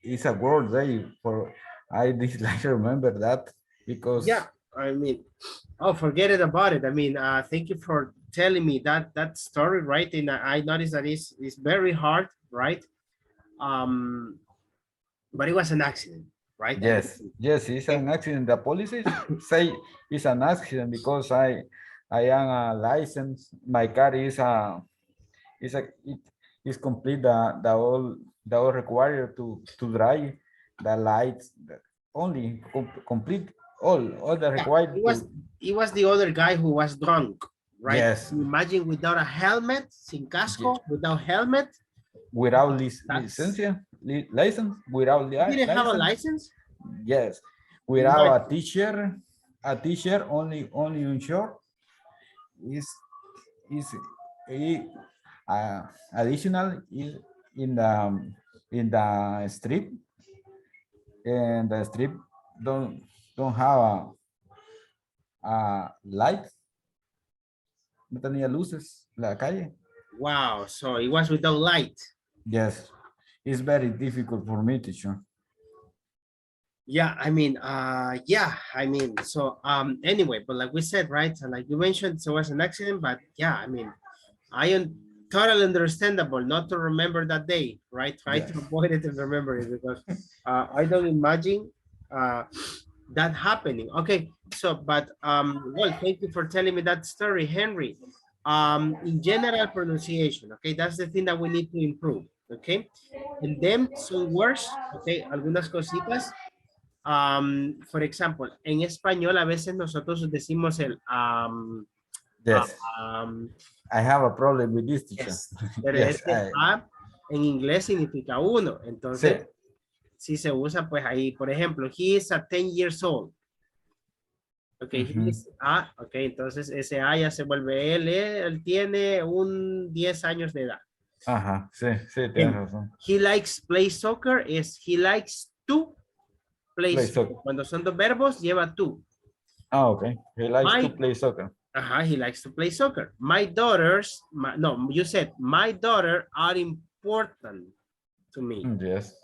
it's a world day for I dislike remember that because yeah, I mean, oh, forget it about it. I mean, thank you for telling me that story, right? And I noticed that it's very hard, right? But it was an accident, right? yes, it's an accident. The police say it's an accident because I am a license. My car it is complete the all required to drive the lights only complete all the Yeah, required to it was the other guy who was drunk, right? yes Imagine without a helmet, sin casco, without helmet. without That's- license without He didn't have a license. license. Yes, without Imagine. a teacher only on short is additional is in the strip and the strip don't have a light, no tenía luces la calle. Wow, so it was without light. Yes, it's very difficult for me, teacher. Yeah, I mean, so anyway, but like we said, right, so like you mentioned, so it was an accident, but yeah, I mean, I am totally understandable not to remember that day, right? Try to avoid it and remember it because I don't imagine that happening. Okay, so but well, thank you for telling me that story, Henry. In general pronunciation, okay, that's the thing that we need to improve. Okay. And then some words, okay, algunas cositas. For example, en español a veces nosotros decimos el Yes, um, I have a problem with this teacher. yes, pero Yes, ese en inglés significa uno. Entonces, si se usa, pues ahí, por ejemplo, he is a 10 years old. Ok, he is a, ok, entonces ese A ya se vuelve L, él tiene un 10 años de edad. Ajá, sí, tienes razón. He likes play soccer is he likes to play soccer. Cuando son dos verbos, lleva to. Ah, ok. He likes to play soccer. He likes to play soccer. My daughters, no, you said, my daughter are important to me. Yes.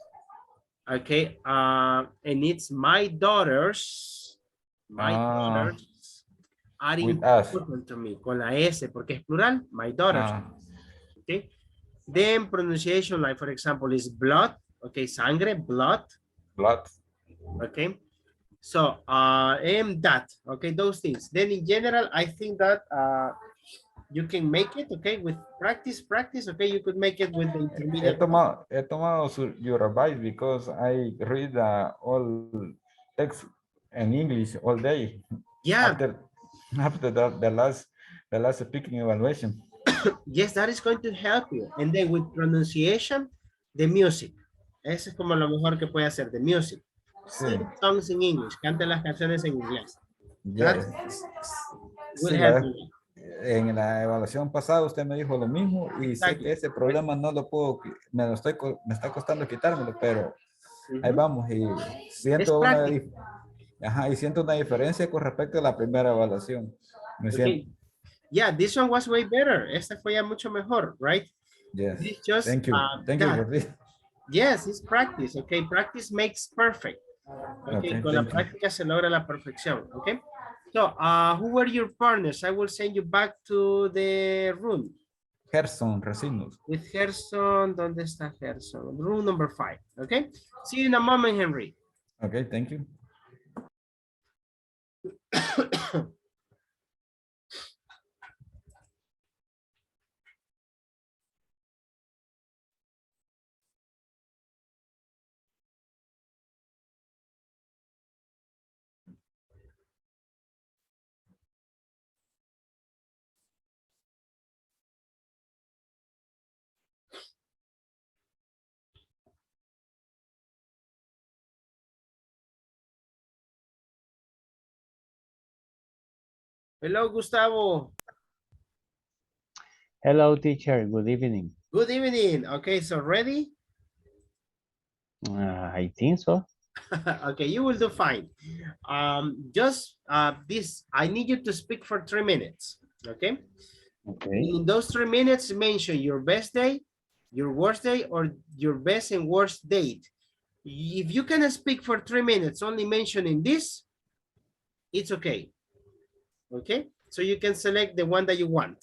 Okay, and it's my daughters are with us. important to me, con la S, porque es plural, my daughters. Okay, then pronunciation, like for example, is blood, okay, sangre, blood. Okay, so and that, okay, those things. Then in general, I think that you can make it, okay, with practice, okay, you could make it with the intermediate. He tomado your advice because I read all text in English all day. Yeah. After the last speaking evaluation. Yes, that is going to help you. And then with pronunciation, the music. Eso es como lo mejor que puede hacer, the music. Sing songs in English. Cante las canciones en inglés. Yes. Will help you. En la evaluación pasada usted me dijo lo mismo y sé que ese problema no lo puedo, me está costando quitármelo, pero ahí vamos y siento una diferencia con respecto a la primera evaluación. Me siento. Yeah, this one was way better. Este fue ya mucho mejor, right? Yes. Just, thank you for this. Yes, it's practice, okay? Practice makes perfect. Okay, con la práctica se logra la perfección, okay? So, who were your partners? I will send you back to the room. Gerson Recinos. With Gerson, ¿dónde está Gerson? Room number 5, okay? See you in a moment, Henry. Okay, thank you. Hello, Gustavo. Hello, teacher. Good evening. Good evening. Okay, so ready? I think so. Okay, you will do fine. Just this, I need you to speak for 3 minutes. Okay. Okay. In those 3 minutes, mention your best day, your worst day, or your best and worst date. If you can speak for 3 minutes, only mentioning this, it's okay. Okay, so you can select the one that you want.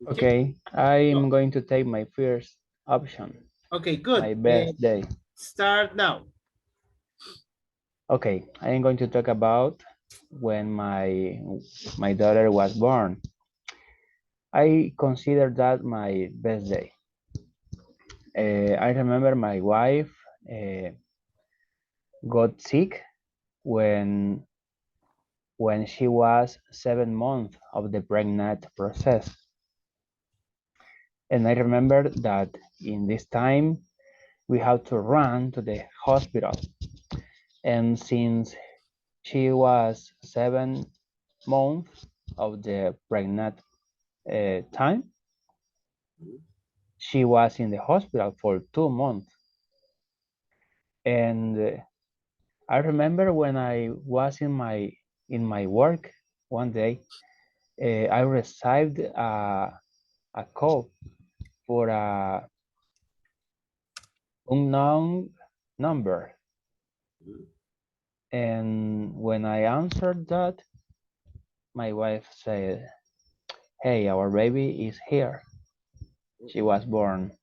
Okay, I'm going to take my first option. Okay, good. My best day. Start now. Okay, I am going to talk about when my daughter was born. I consider that my best day. I remember my wife got sick when she was 7 months of the pregnant process. And I remember that in this time, we had to run to the hospital. And since she was 7 months of the pregnant time, she was in the hospital for 2 months. And I remember when I was in my work one day, I received a call for a unknown number. And when I answered that, my wife said, "Hey, our baby is here. She was born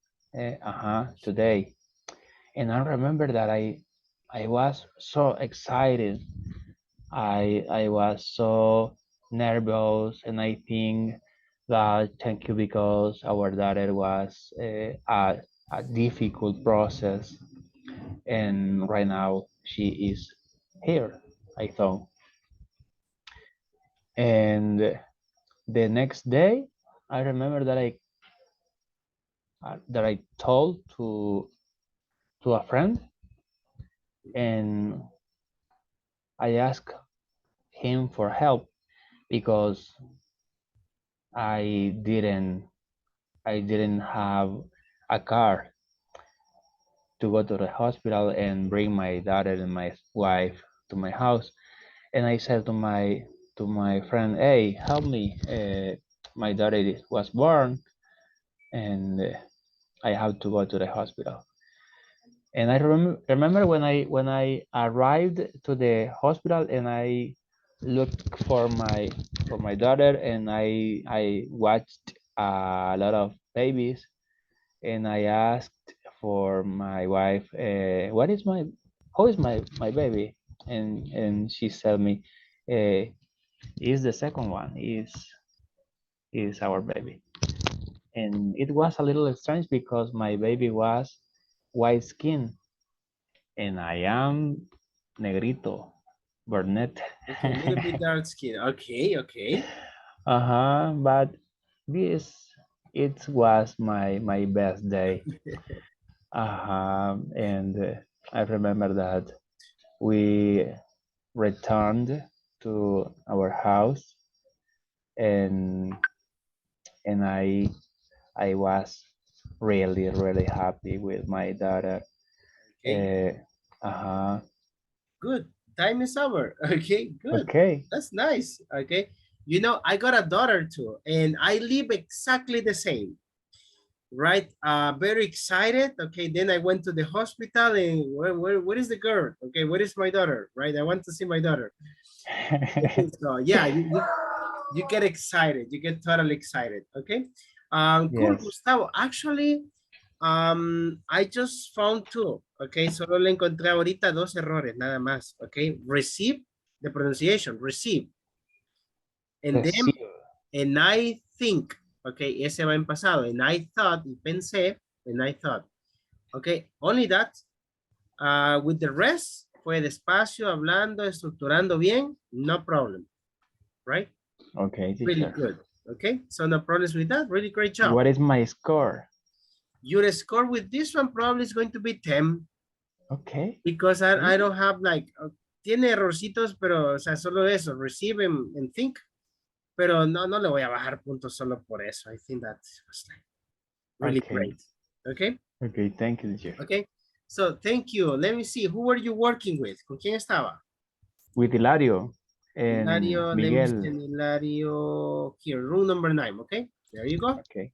today." And I remember that I was so excited. I was so nervous, and I think that thank you because our daughter was a difficult process, and right now she is here, I thought. And the next day, I remember that I told to a friend, and I asked him for help because I didn't I didn't have a car to go to the hospital and bring my daughter and my wife to my house. And I said to my friend, "Hey, help me! My daughter was born, and I have to go to the hospital." And I remember when I arrived to the hospital and I looked for my daughter, and I watched a lot of babies, and I asked for my wife, "What is my how is my baby?" And she said me, "Is the second one is our baby." And it was a little strange because my baby was white skin and I am negrito, brunette. Okay, a little bit dark skin. Okay, okay. But this it was my best day. And I remember that we returned to our house, and and I was really happy with my daughter. Okay, Uh, good. Time is over. Okay, good. okay. That's nice. Okay. You know, I got a daughter too, and I live exactly the same. Right? Very excited. Okay, then I went to the hospital and where is the girl? Okay, where is my daughter? Right? I want to see my daughter. So yeah, you get excited. You get totally excited. Okay. Cool, Yes. Gustavo. Actually, I just found two. Okay, solo le encontré ahorita dos errores, nada más. Okay, receive, the pronunciation, receive. And then, Receive. and I think, okay, ese va en pasado. And I thought, y pensé, and I thought. Okay, only that. With the rest, fue despacio, hablando, estructurando bien, no problem. Right? Okay, Really teacher. good. Okay, so no problems with that. Really great job. What is my score? Your score with this one probably is going to be 10. Okay. Because I don't have like, tiene errorcitos, pero, o sea, solo eso, receive and think. Pero no le voy a bajar puntos solo por eso. I think that was like really Okay. great. Okay? Okay, thank you, teacher. Okay. So thank you. Let me see. Who were you working with? ¿Con quién estaba? With Hilario and Hilario, let me Miguel. see, Hilario. Here, room number 9. Okay. There you go. Okay.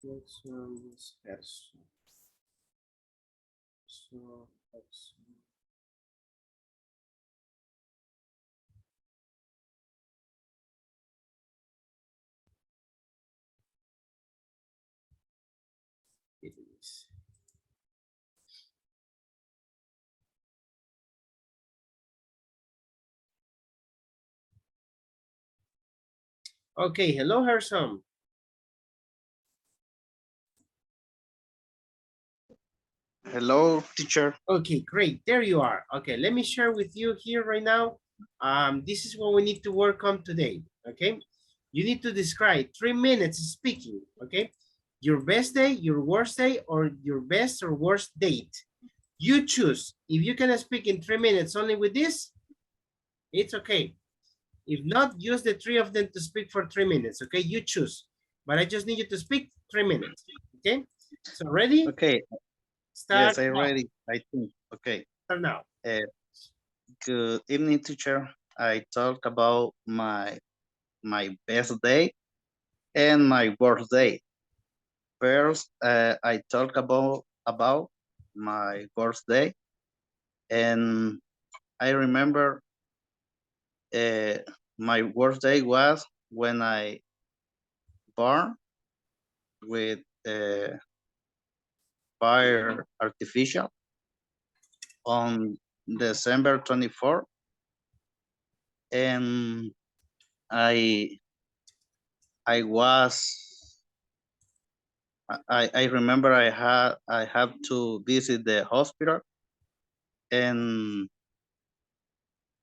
Next one is Gerson. So, Gerson. It is. Okay, hello, Gerson. Hello, teacher. Okay, great. There you are. Okay, let me share with you here right now. This is what we need to work on today. Okay, you need to describe 3 minutes speaking. Okay, your best day, your worst day, or your best or worst date. You choose. If you can speak in 3 minutes only with this, it's okay. If not, use the 3 of them to speak for 3 minutes. Okay, you choose. But I just need you to speak 3 minutes. Okay, so ready? Okay. Start Yes, I'm now. ready. I think. Okay. Start now. Good evening, teacher. I talk about my best day and my worst day. First, I talk about my worst day, and I remember my worst day was when I born with fire artificial on December 24th, and I I was I remember I have to visit the hospital, and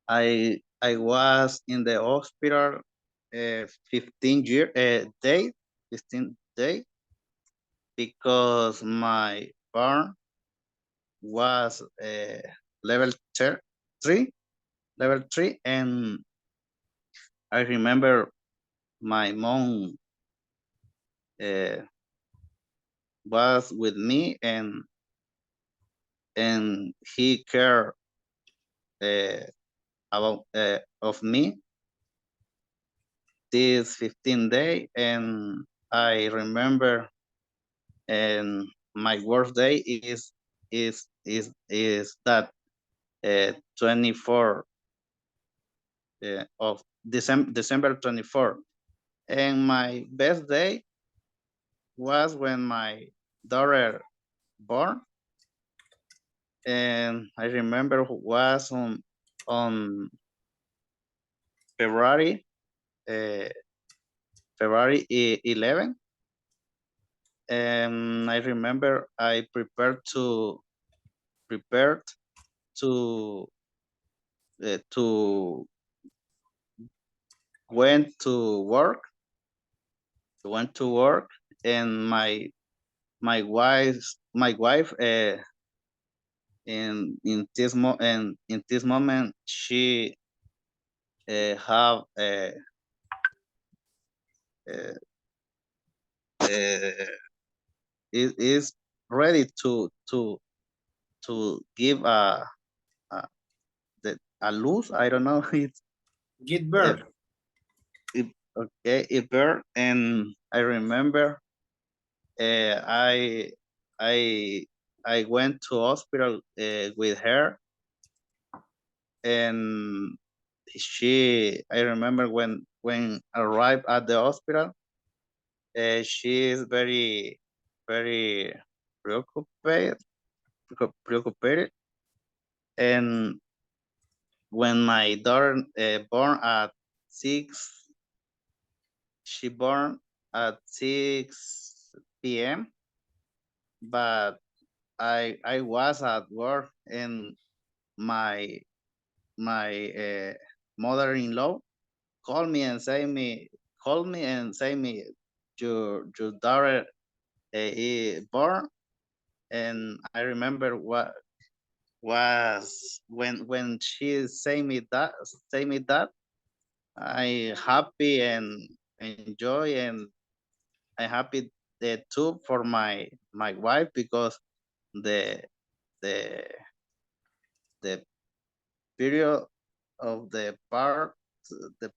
I was in the hospital 15 day because my burn was level 3 level 3, and I remember my mom uh, was with me, and he cared uh, about of me this 15 day, and I remember, and my worst day is that 24 of December 24, and my best day was when my daughter born, and I remember was on February uh, February 11, and I remember I prepared to went to work and my wife in this moment she have uh, uh, is ready to give a, a lose. I don't know. It's Get uh, burned. okay, it bird, and I remember I I I went to hospital with her, and I remember when arrived at the hospital, she is very preoccupied preoccupied, and when my daughter born at 6 she born at 6 p.m., but I was at work, and my mother-in-law called me and say me your daughter born, and I remember what was when she say me that I happy and enjoy, and I happy too for my wife, because the the the period of the part the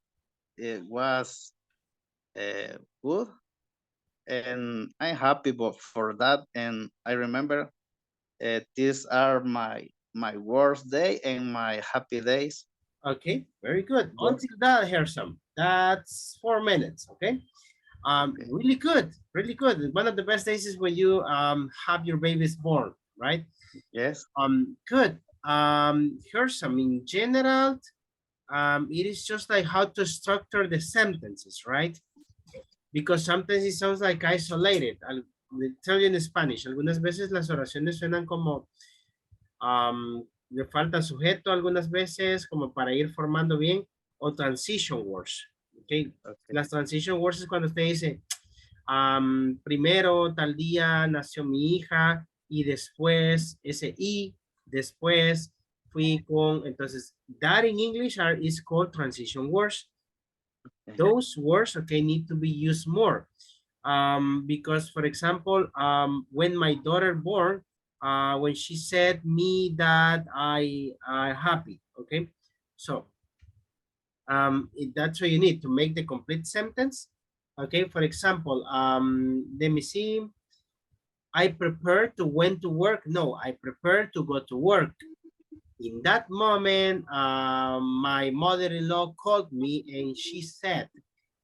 it was good, and I'm happy for that. And I remember these are my worst day and my happy days. Okay, very good. Yes. Until that, Hersham, that's 4 minutes, okay? Okay. Really good, really good. One of the best days is when you have your babies born, right? Yes. Good. Hersham, in general, it is just like how to structure the sentences, right? Because sometimes it sounds like isolated. I'll tell you in Spanish. Algunas veces las oraciones suenan como le falta sujeto algunas veces como para ir formando bien, o transition words. Okay. Las transition words es cuando usted dice primero tal día nació mi hija y después ese y después fui con, entonces that in English is called transition words. Those words, okay, need to be used more because, for example, when my daughter born, when she said me that I happy, okay, so that's what you need to make the complete sentence. Okay, for example, let me see. I prepare to went to work. No, I prepare to go to work. In that moment, my mother-in-law called me and she said,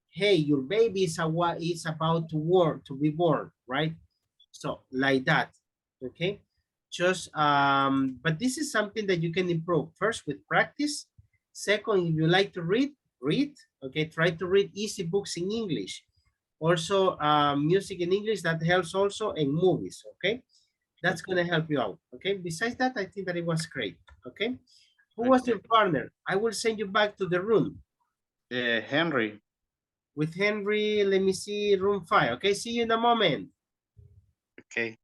hey, your baby is about to be born, right? So like that, okay? Just, but this is something that you can improve. First, with practice. Second, if you like to read, okay? Try to read easy books in English. Also, music in English, that helps also, and movies, okay? That's gonna help you out, okay? Besides that, I think that it was great, okay? Who was your partner? I will send you back to the room. Henry. With Henry, let me see, room 5. Okay, see you in a moment. Okay.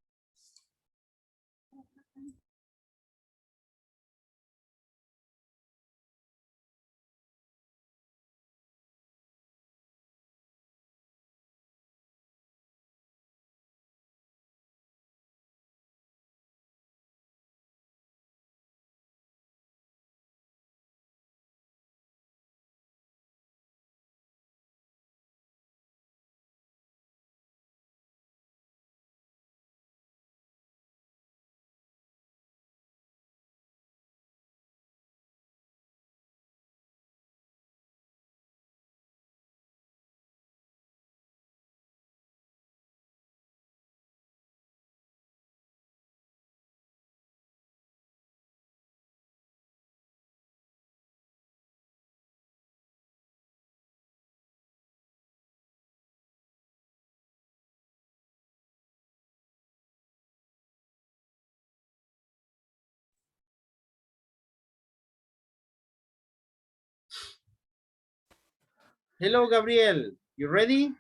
Hello, Gabriel. You ready?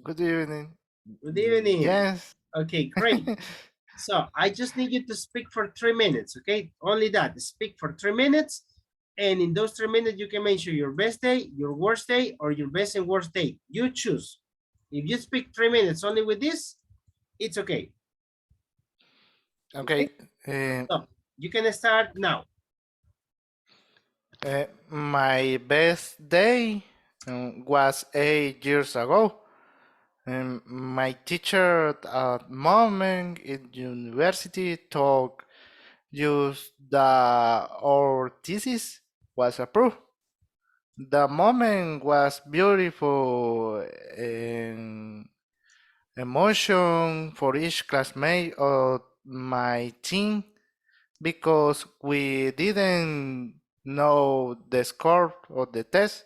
Good evening. Good evening. Yes. Okay, great. So I just need you to speak for 3 minutes, okay? Only that, speak for 3 minutes. And in those 3 minutes, you can mention your best day, your worst day, or your best and worst day. You choose. If you speak 3 minutes only with this, it's okay. Okay. So you can start now. My best day was 8 years ago. My teacher at moment in university told us that our thesis was approved. The moment was beautiful and emotion for each classmate of my team because we didn't know the score of the test.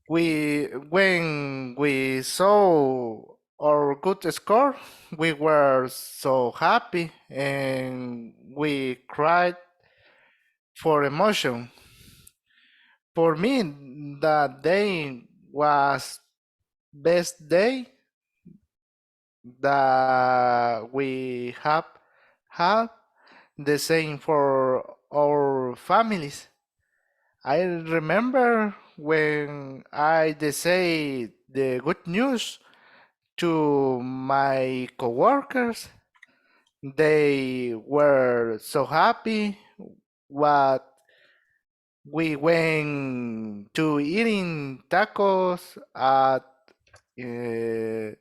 When we saw our good score, we were so happy and we cried for emotion. For me, that day was best day that we have had. The same for our families. I remember when I say the good news to my coworkers, they were so happy. What we went to eating tacos at el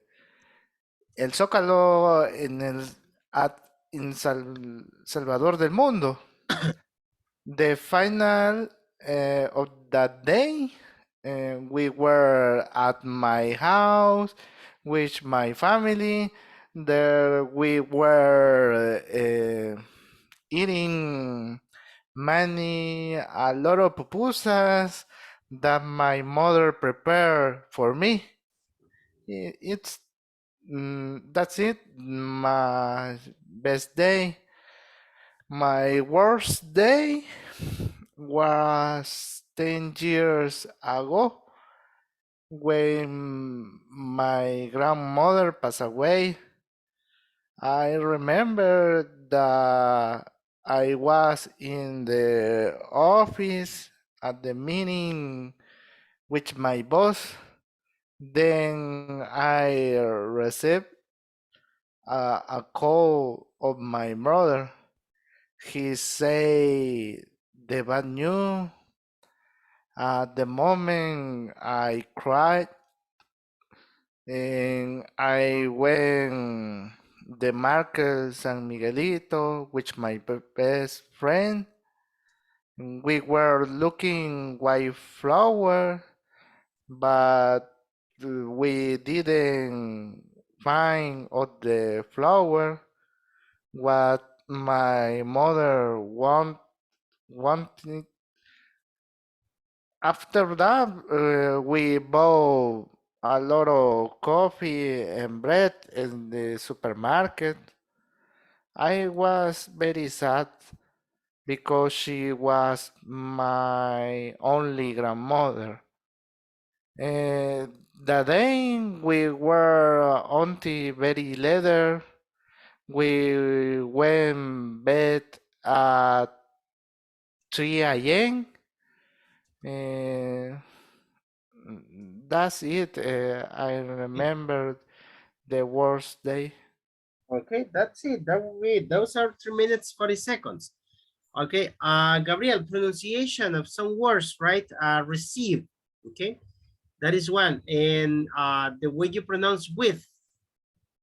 Zócalo en Salvador del Mundo. The final of that day, we were at my house with my family. There we were eating a lot of pupusas that my mother prepared for me. It's that's it. My best day. My worst day was 10 years ago when my grandmother passed away. I remember that I was in the office at the meeting with my boss. Then I received a call of my brother. He say the bad news. At the moment I cried and I went the market San Miguelito with my best friend. We were looking white flower, but we didn't find all the flower what my mother wanted. After that, we bought a lot of coffee and bread in the supermarket. I was very sad because she was my only grandmother. The day we were on the very later, we went bed at 3 a.m. That's it. I remember the worst day. Okay, that's it. That will be it. Those are 3 minutes, 40 seconds. Okay, Gabriel, pronunciation of some words, right? Receive, okay? That is one. And the way you pronounce with,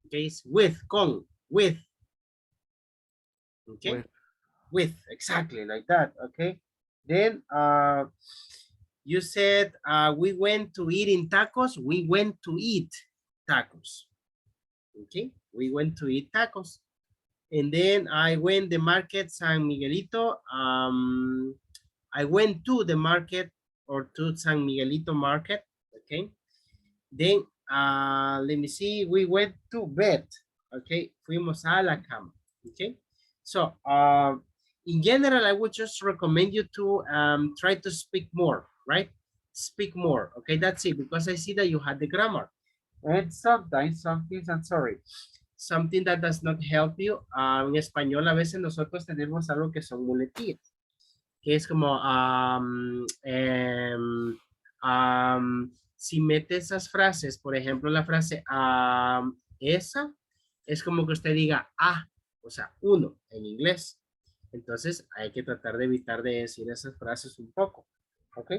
okay, is with, con, with. Okay, with, exactly like that, okay? Then you said we went to eat in tacos. We went to eat tacos. Okay, we went to eat tacos. And then I went the market San Miguelito. I went to the market or to San Miguelito market. Okay. Then let me see. We went to bed. Okay. Fuimos a la cama. Okay. So in general, I would just recommend you to try to speak more, right? Speak more. Okay, that's it. Because I see that you had the grammar. And sometimes something, I'm sorry, something that does not help you. En español a veces nosotros tenemos algo que son muletillas, que es como, si mete esas frases, por ejemplo, la frase esa, es como que usted diga o sea, uno en inglés. Entonces hay que tratar de evitar de decir esas frases un poco, ¿ok?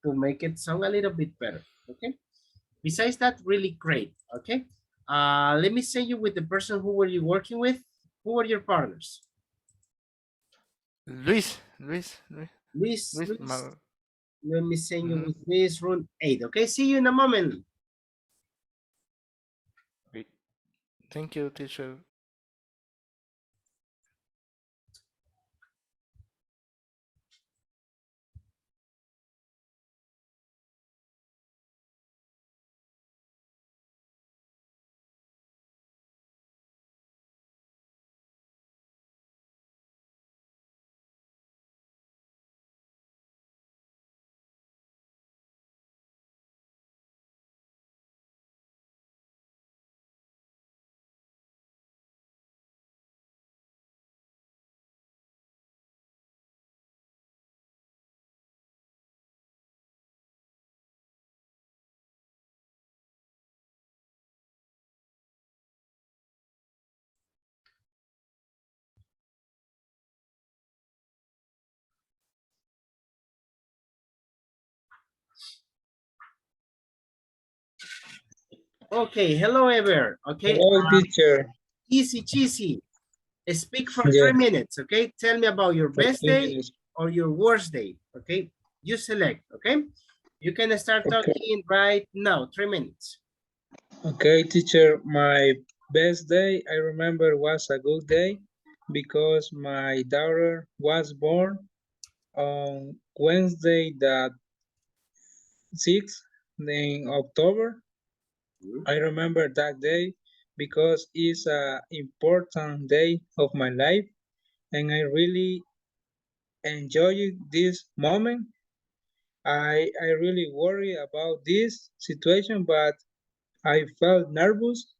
To make it sound a little bit better, ¿ok? Besides that, really great, okay? Let me send you with the person who were you working with. Who were your partners? Luis. Luis. Let me send you with Luis, room 8, okay? See you in a moment. Thank you, teacher. Okay, hello Ever. Okay, Hello, teacher. easy cheesy. Speak for Yeah, 3 minutes, okay? Tell me about your for best 3 day minutes. or your worst day, okay? You select, okay? You can start Okay. talking right now, 3 minutes. Okay, teacher. My best day I remember was a good day because my daughter was born on Wednesday, the 6th in October. I remember that day because it's a important day of my life and I really enjoy this moment. I really worry about this situation, but I felt nervous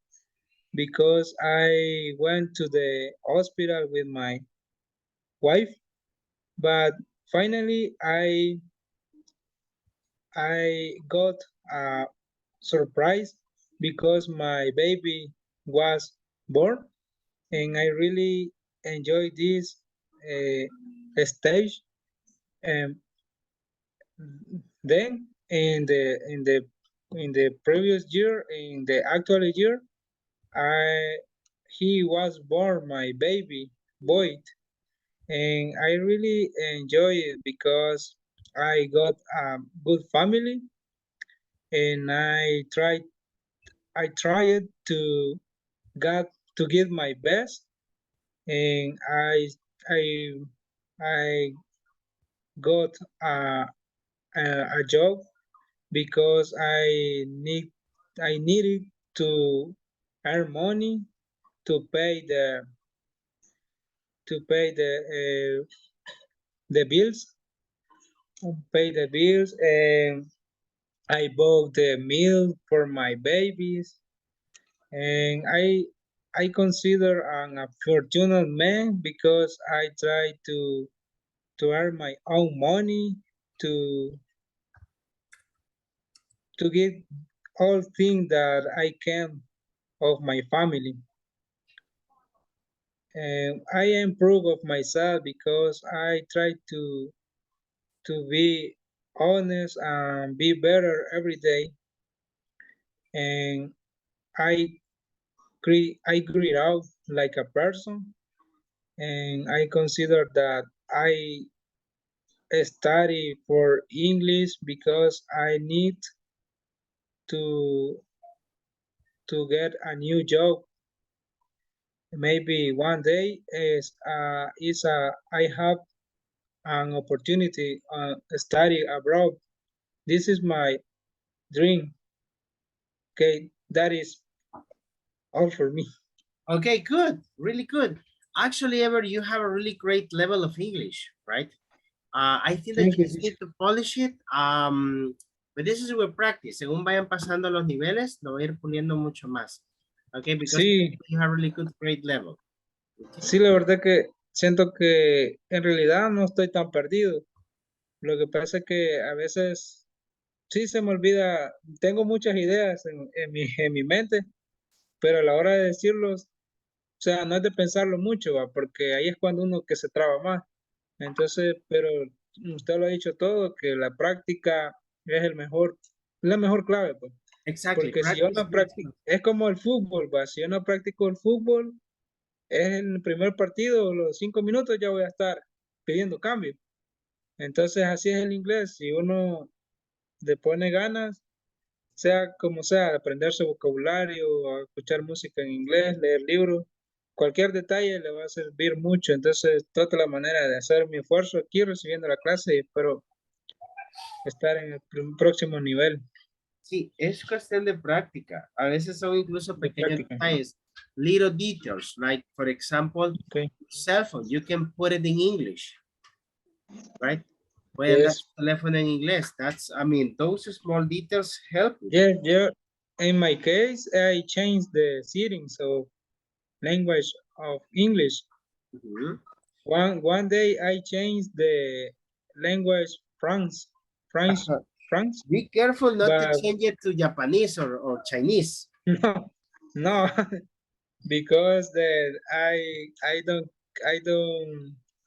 because I went to the hospital with my wife, but finally I got a surprise because my baby was born, and I really enjoyed this stage. And then in the previous year, in the actual year, I he was born my baby boy, and I really enjoy it because I got a good family, and I tried to got to give my best, and I I got a job because I needed to earn money to pay the bills, and I bought the meal for my babies, and I consider an a fortunate man because I try to earn my own money to to get all things that I can of my family. And I improve of myself because I try to be honest and be better every day. And I grew out like a person, and I consider that I study for English because I need to get a new job. Maybe one day I have an opportunity study abroad. This is my dream. Okay, that is all for me. Okay, good, really good. Actually, Ever, you have a really great level of English, right? I think that Thank you you, just teacher. need to polish it. But this is with practice. Según vayan pasando los niveles, lo voy a ir puliendo mucho más. Okay, because Sí, you have a really good, great level. Okay. sí, la verdad que siento que en realidad no estoy tan perdido. Lo que pasa es que a veces sí se me olvida, tengo muchas ideas en mi mente, pero a la hora de decirlos, o sea, no es de pensarlo mucho, ¿va? Porque ahí es cuando uno que se traba más. Entonces, pero usted lo ha dicho todo, que la práctica es la mejor clave, pues. Exactly. Porque si yo no practico, es como el fútbol, ¿va? Si yo no practico el fútbol, es en el primer partido, los 5 minutos ya voy a estar pidiendo cambio. Entonces, así es el inglés. Si uno le pone ganas, sea como sea, aprenderse vocabulario, a escuchar música en inglés, leer libros, cualquier detalle le va a servir mucho. Entonces, trata la manera de hacer mi esfuerzo aquí recibiendo la clase y espero estar en el próximo nivel Sí, es cuestión de práctica. A veces son incluso de pequeños práctica. detalles. Little details, like for example, Okay. cell phone, you can put it in English, right? Pueden dar Yes. su teléfono en inglés. I mean, those small details help you. Yeah, yeah. In my case, I changed the settings of language of English. Mhm. One day I changed the language France. Be careful not to But change it to Japanese or Chinese. no, because I don't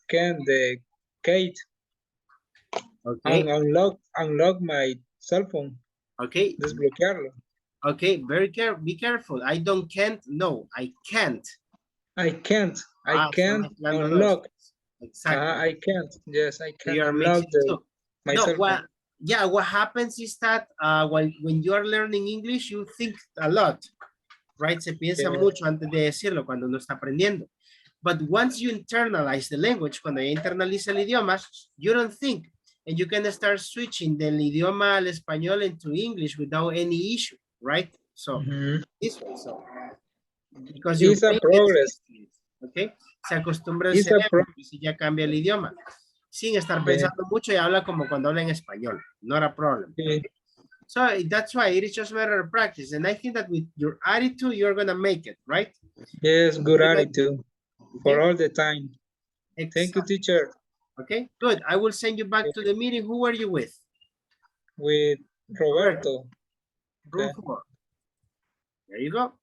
can the Kate Okay. and unlock my cell phone, Okay. desbloquearlo. Okay, be careful. I can't. No, I can't. I can't. I Están can't mezclando dos. unlock. Exactly. I can't. Yes, I can't You are unlock mixing two. my No, cell phone. what happens is that when you are learning English, you think a lot, right? Se piensa Yeah. mucho antes de decirlo cuando uno está aprendiendo. But once you internalize the language, cuando ya internaliza el idioma, you don't think. And you can start switching del idioma al español into English without any issue, right? So, this way, so. Because your It's a brain gets progress. used to it, okay? Se acostumbra el It's a cerebro, y si ya cambia el idioma. Sin estar Yeah. pensando mucho y habla como cuando habla en español. Not a problem. Yeah. So that's why it is just a matter of practice. And I think that with your attitude, you're going to make it, right? Yes, good You're gonna- attitude for all the time. Thank you, Exactly. teacher. Okay, good. I will send you back to the meeting. Who were you with? With Roberto. Room Okay. 4. There you go.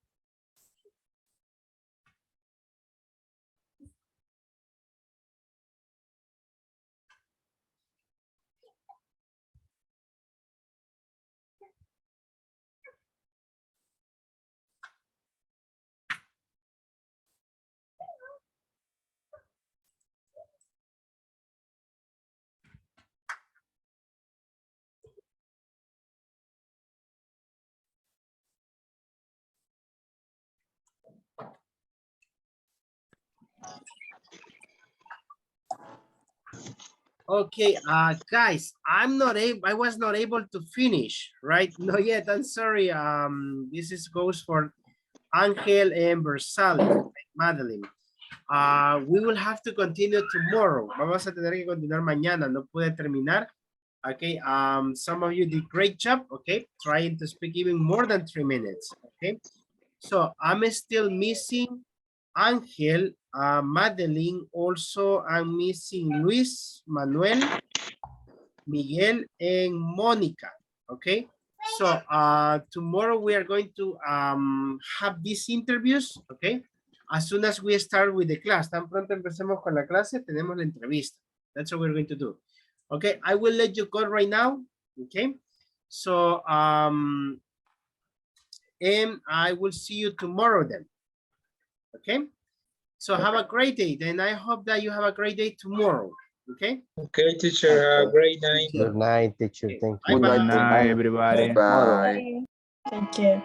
Okay, guys, I was not able to finish, right? Not yet, I'm sorry. This goes for Angel and Versal, Madeline. We will have to continue tomorrow. Vamos a tener que continuar mañana, no pude terminar. Okay, some of you did great job, okay? Trying to speak even more than 3 minutes, okay? So I'm still missing Angel, Madeline, also I'm missing Luis, Manuel, Miguel, and Monica, okay? So tomorrow we are going to have these interviews, okay? As soon as we start with the class, tan pronto empecemos con la clase, tenemos la entrevista. That's what we're going to do. Okay, I will let you go right now, okay? So, and I will see you tomorrow then, okay? So have a great day. Then I hope that you have a great day tomorrow. Okay. Okay, teacher. Have a great night. Good night, teacher. Thank you. Bye-bye. Good night, everybody. Bye. Thank you.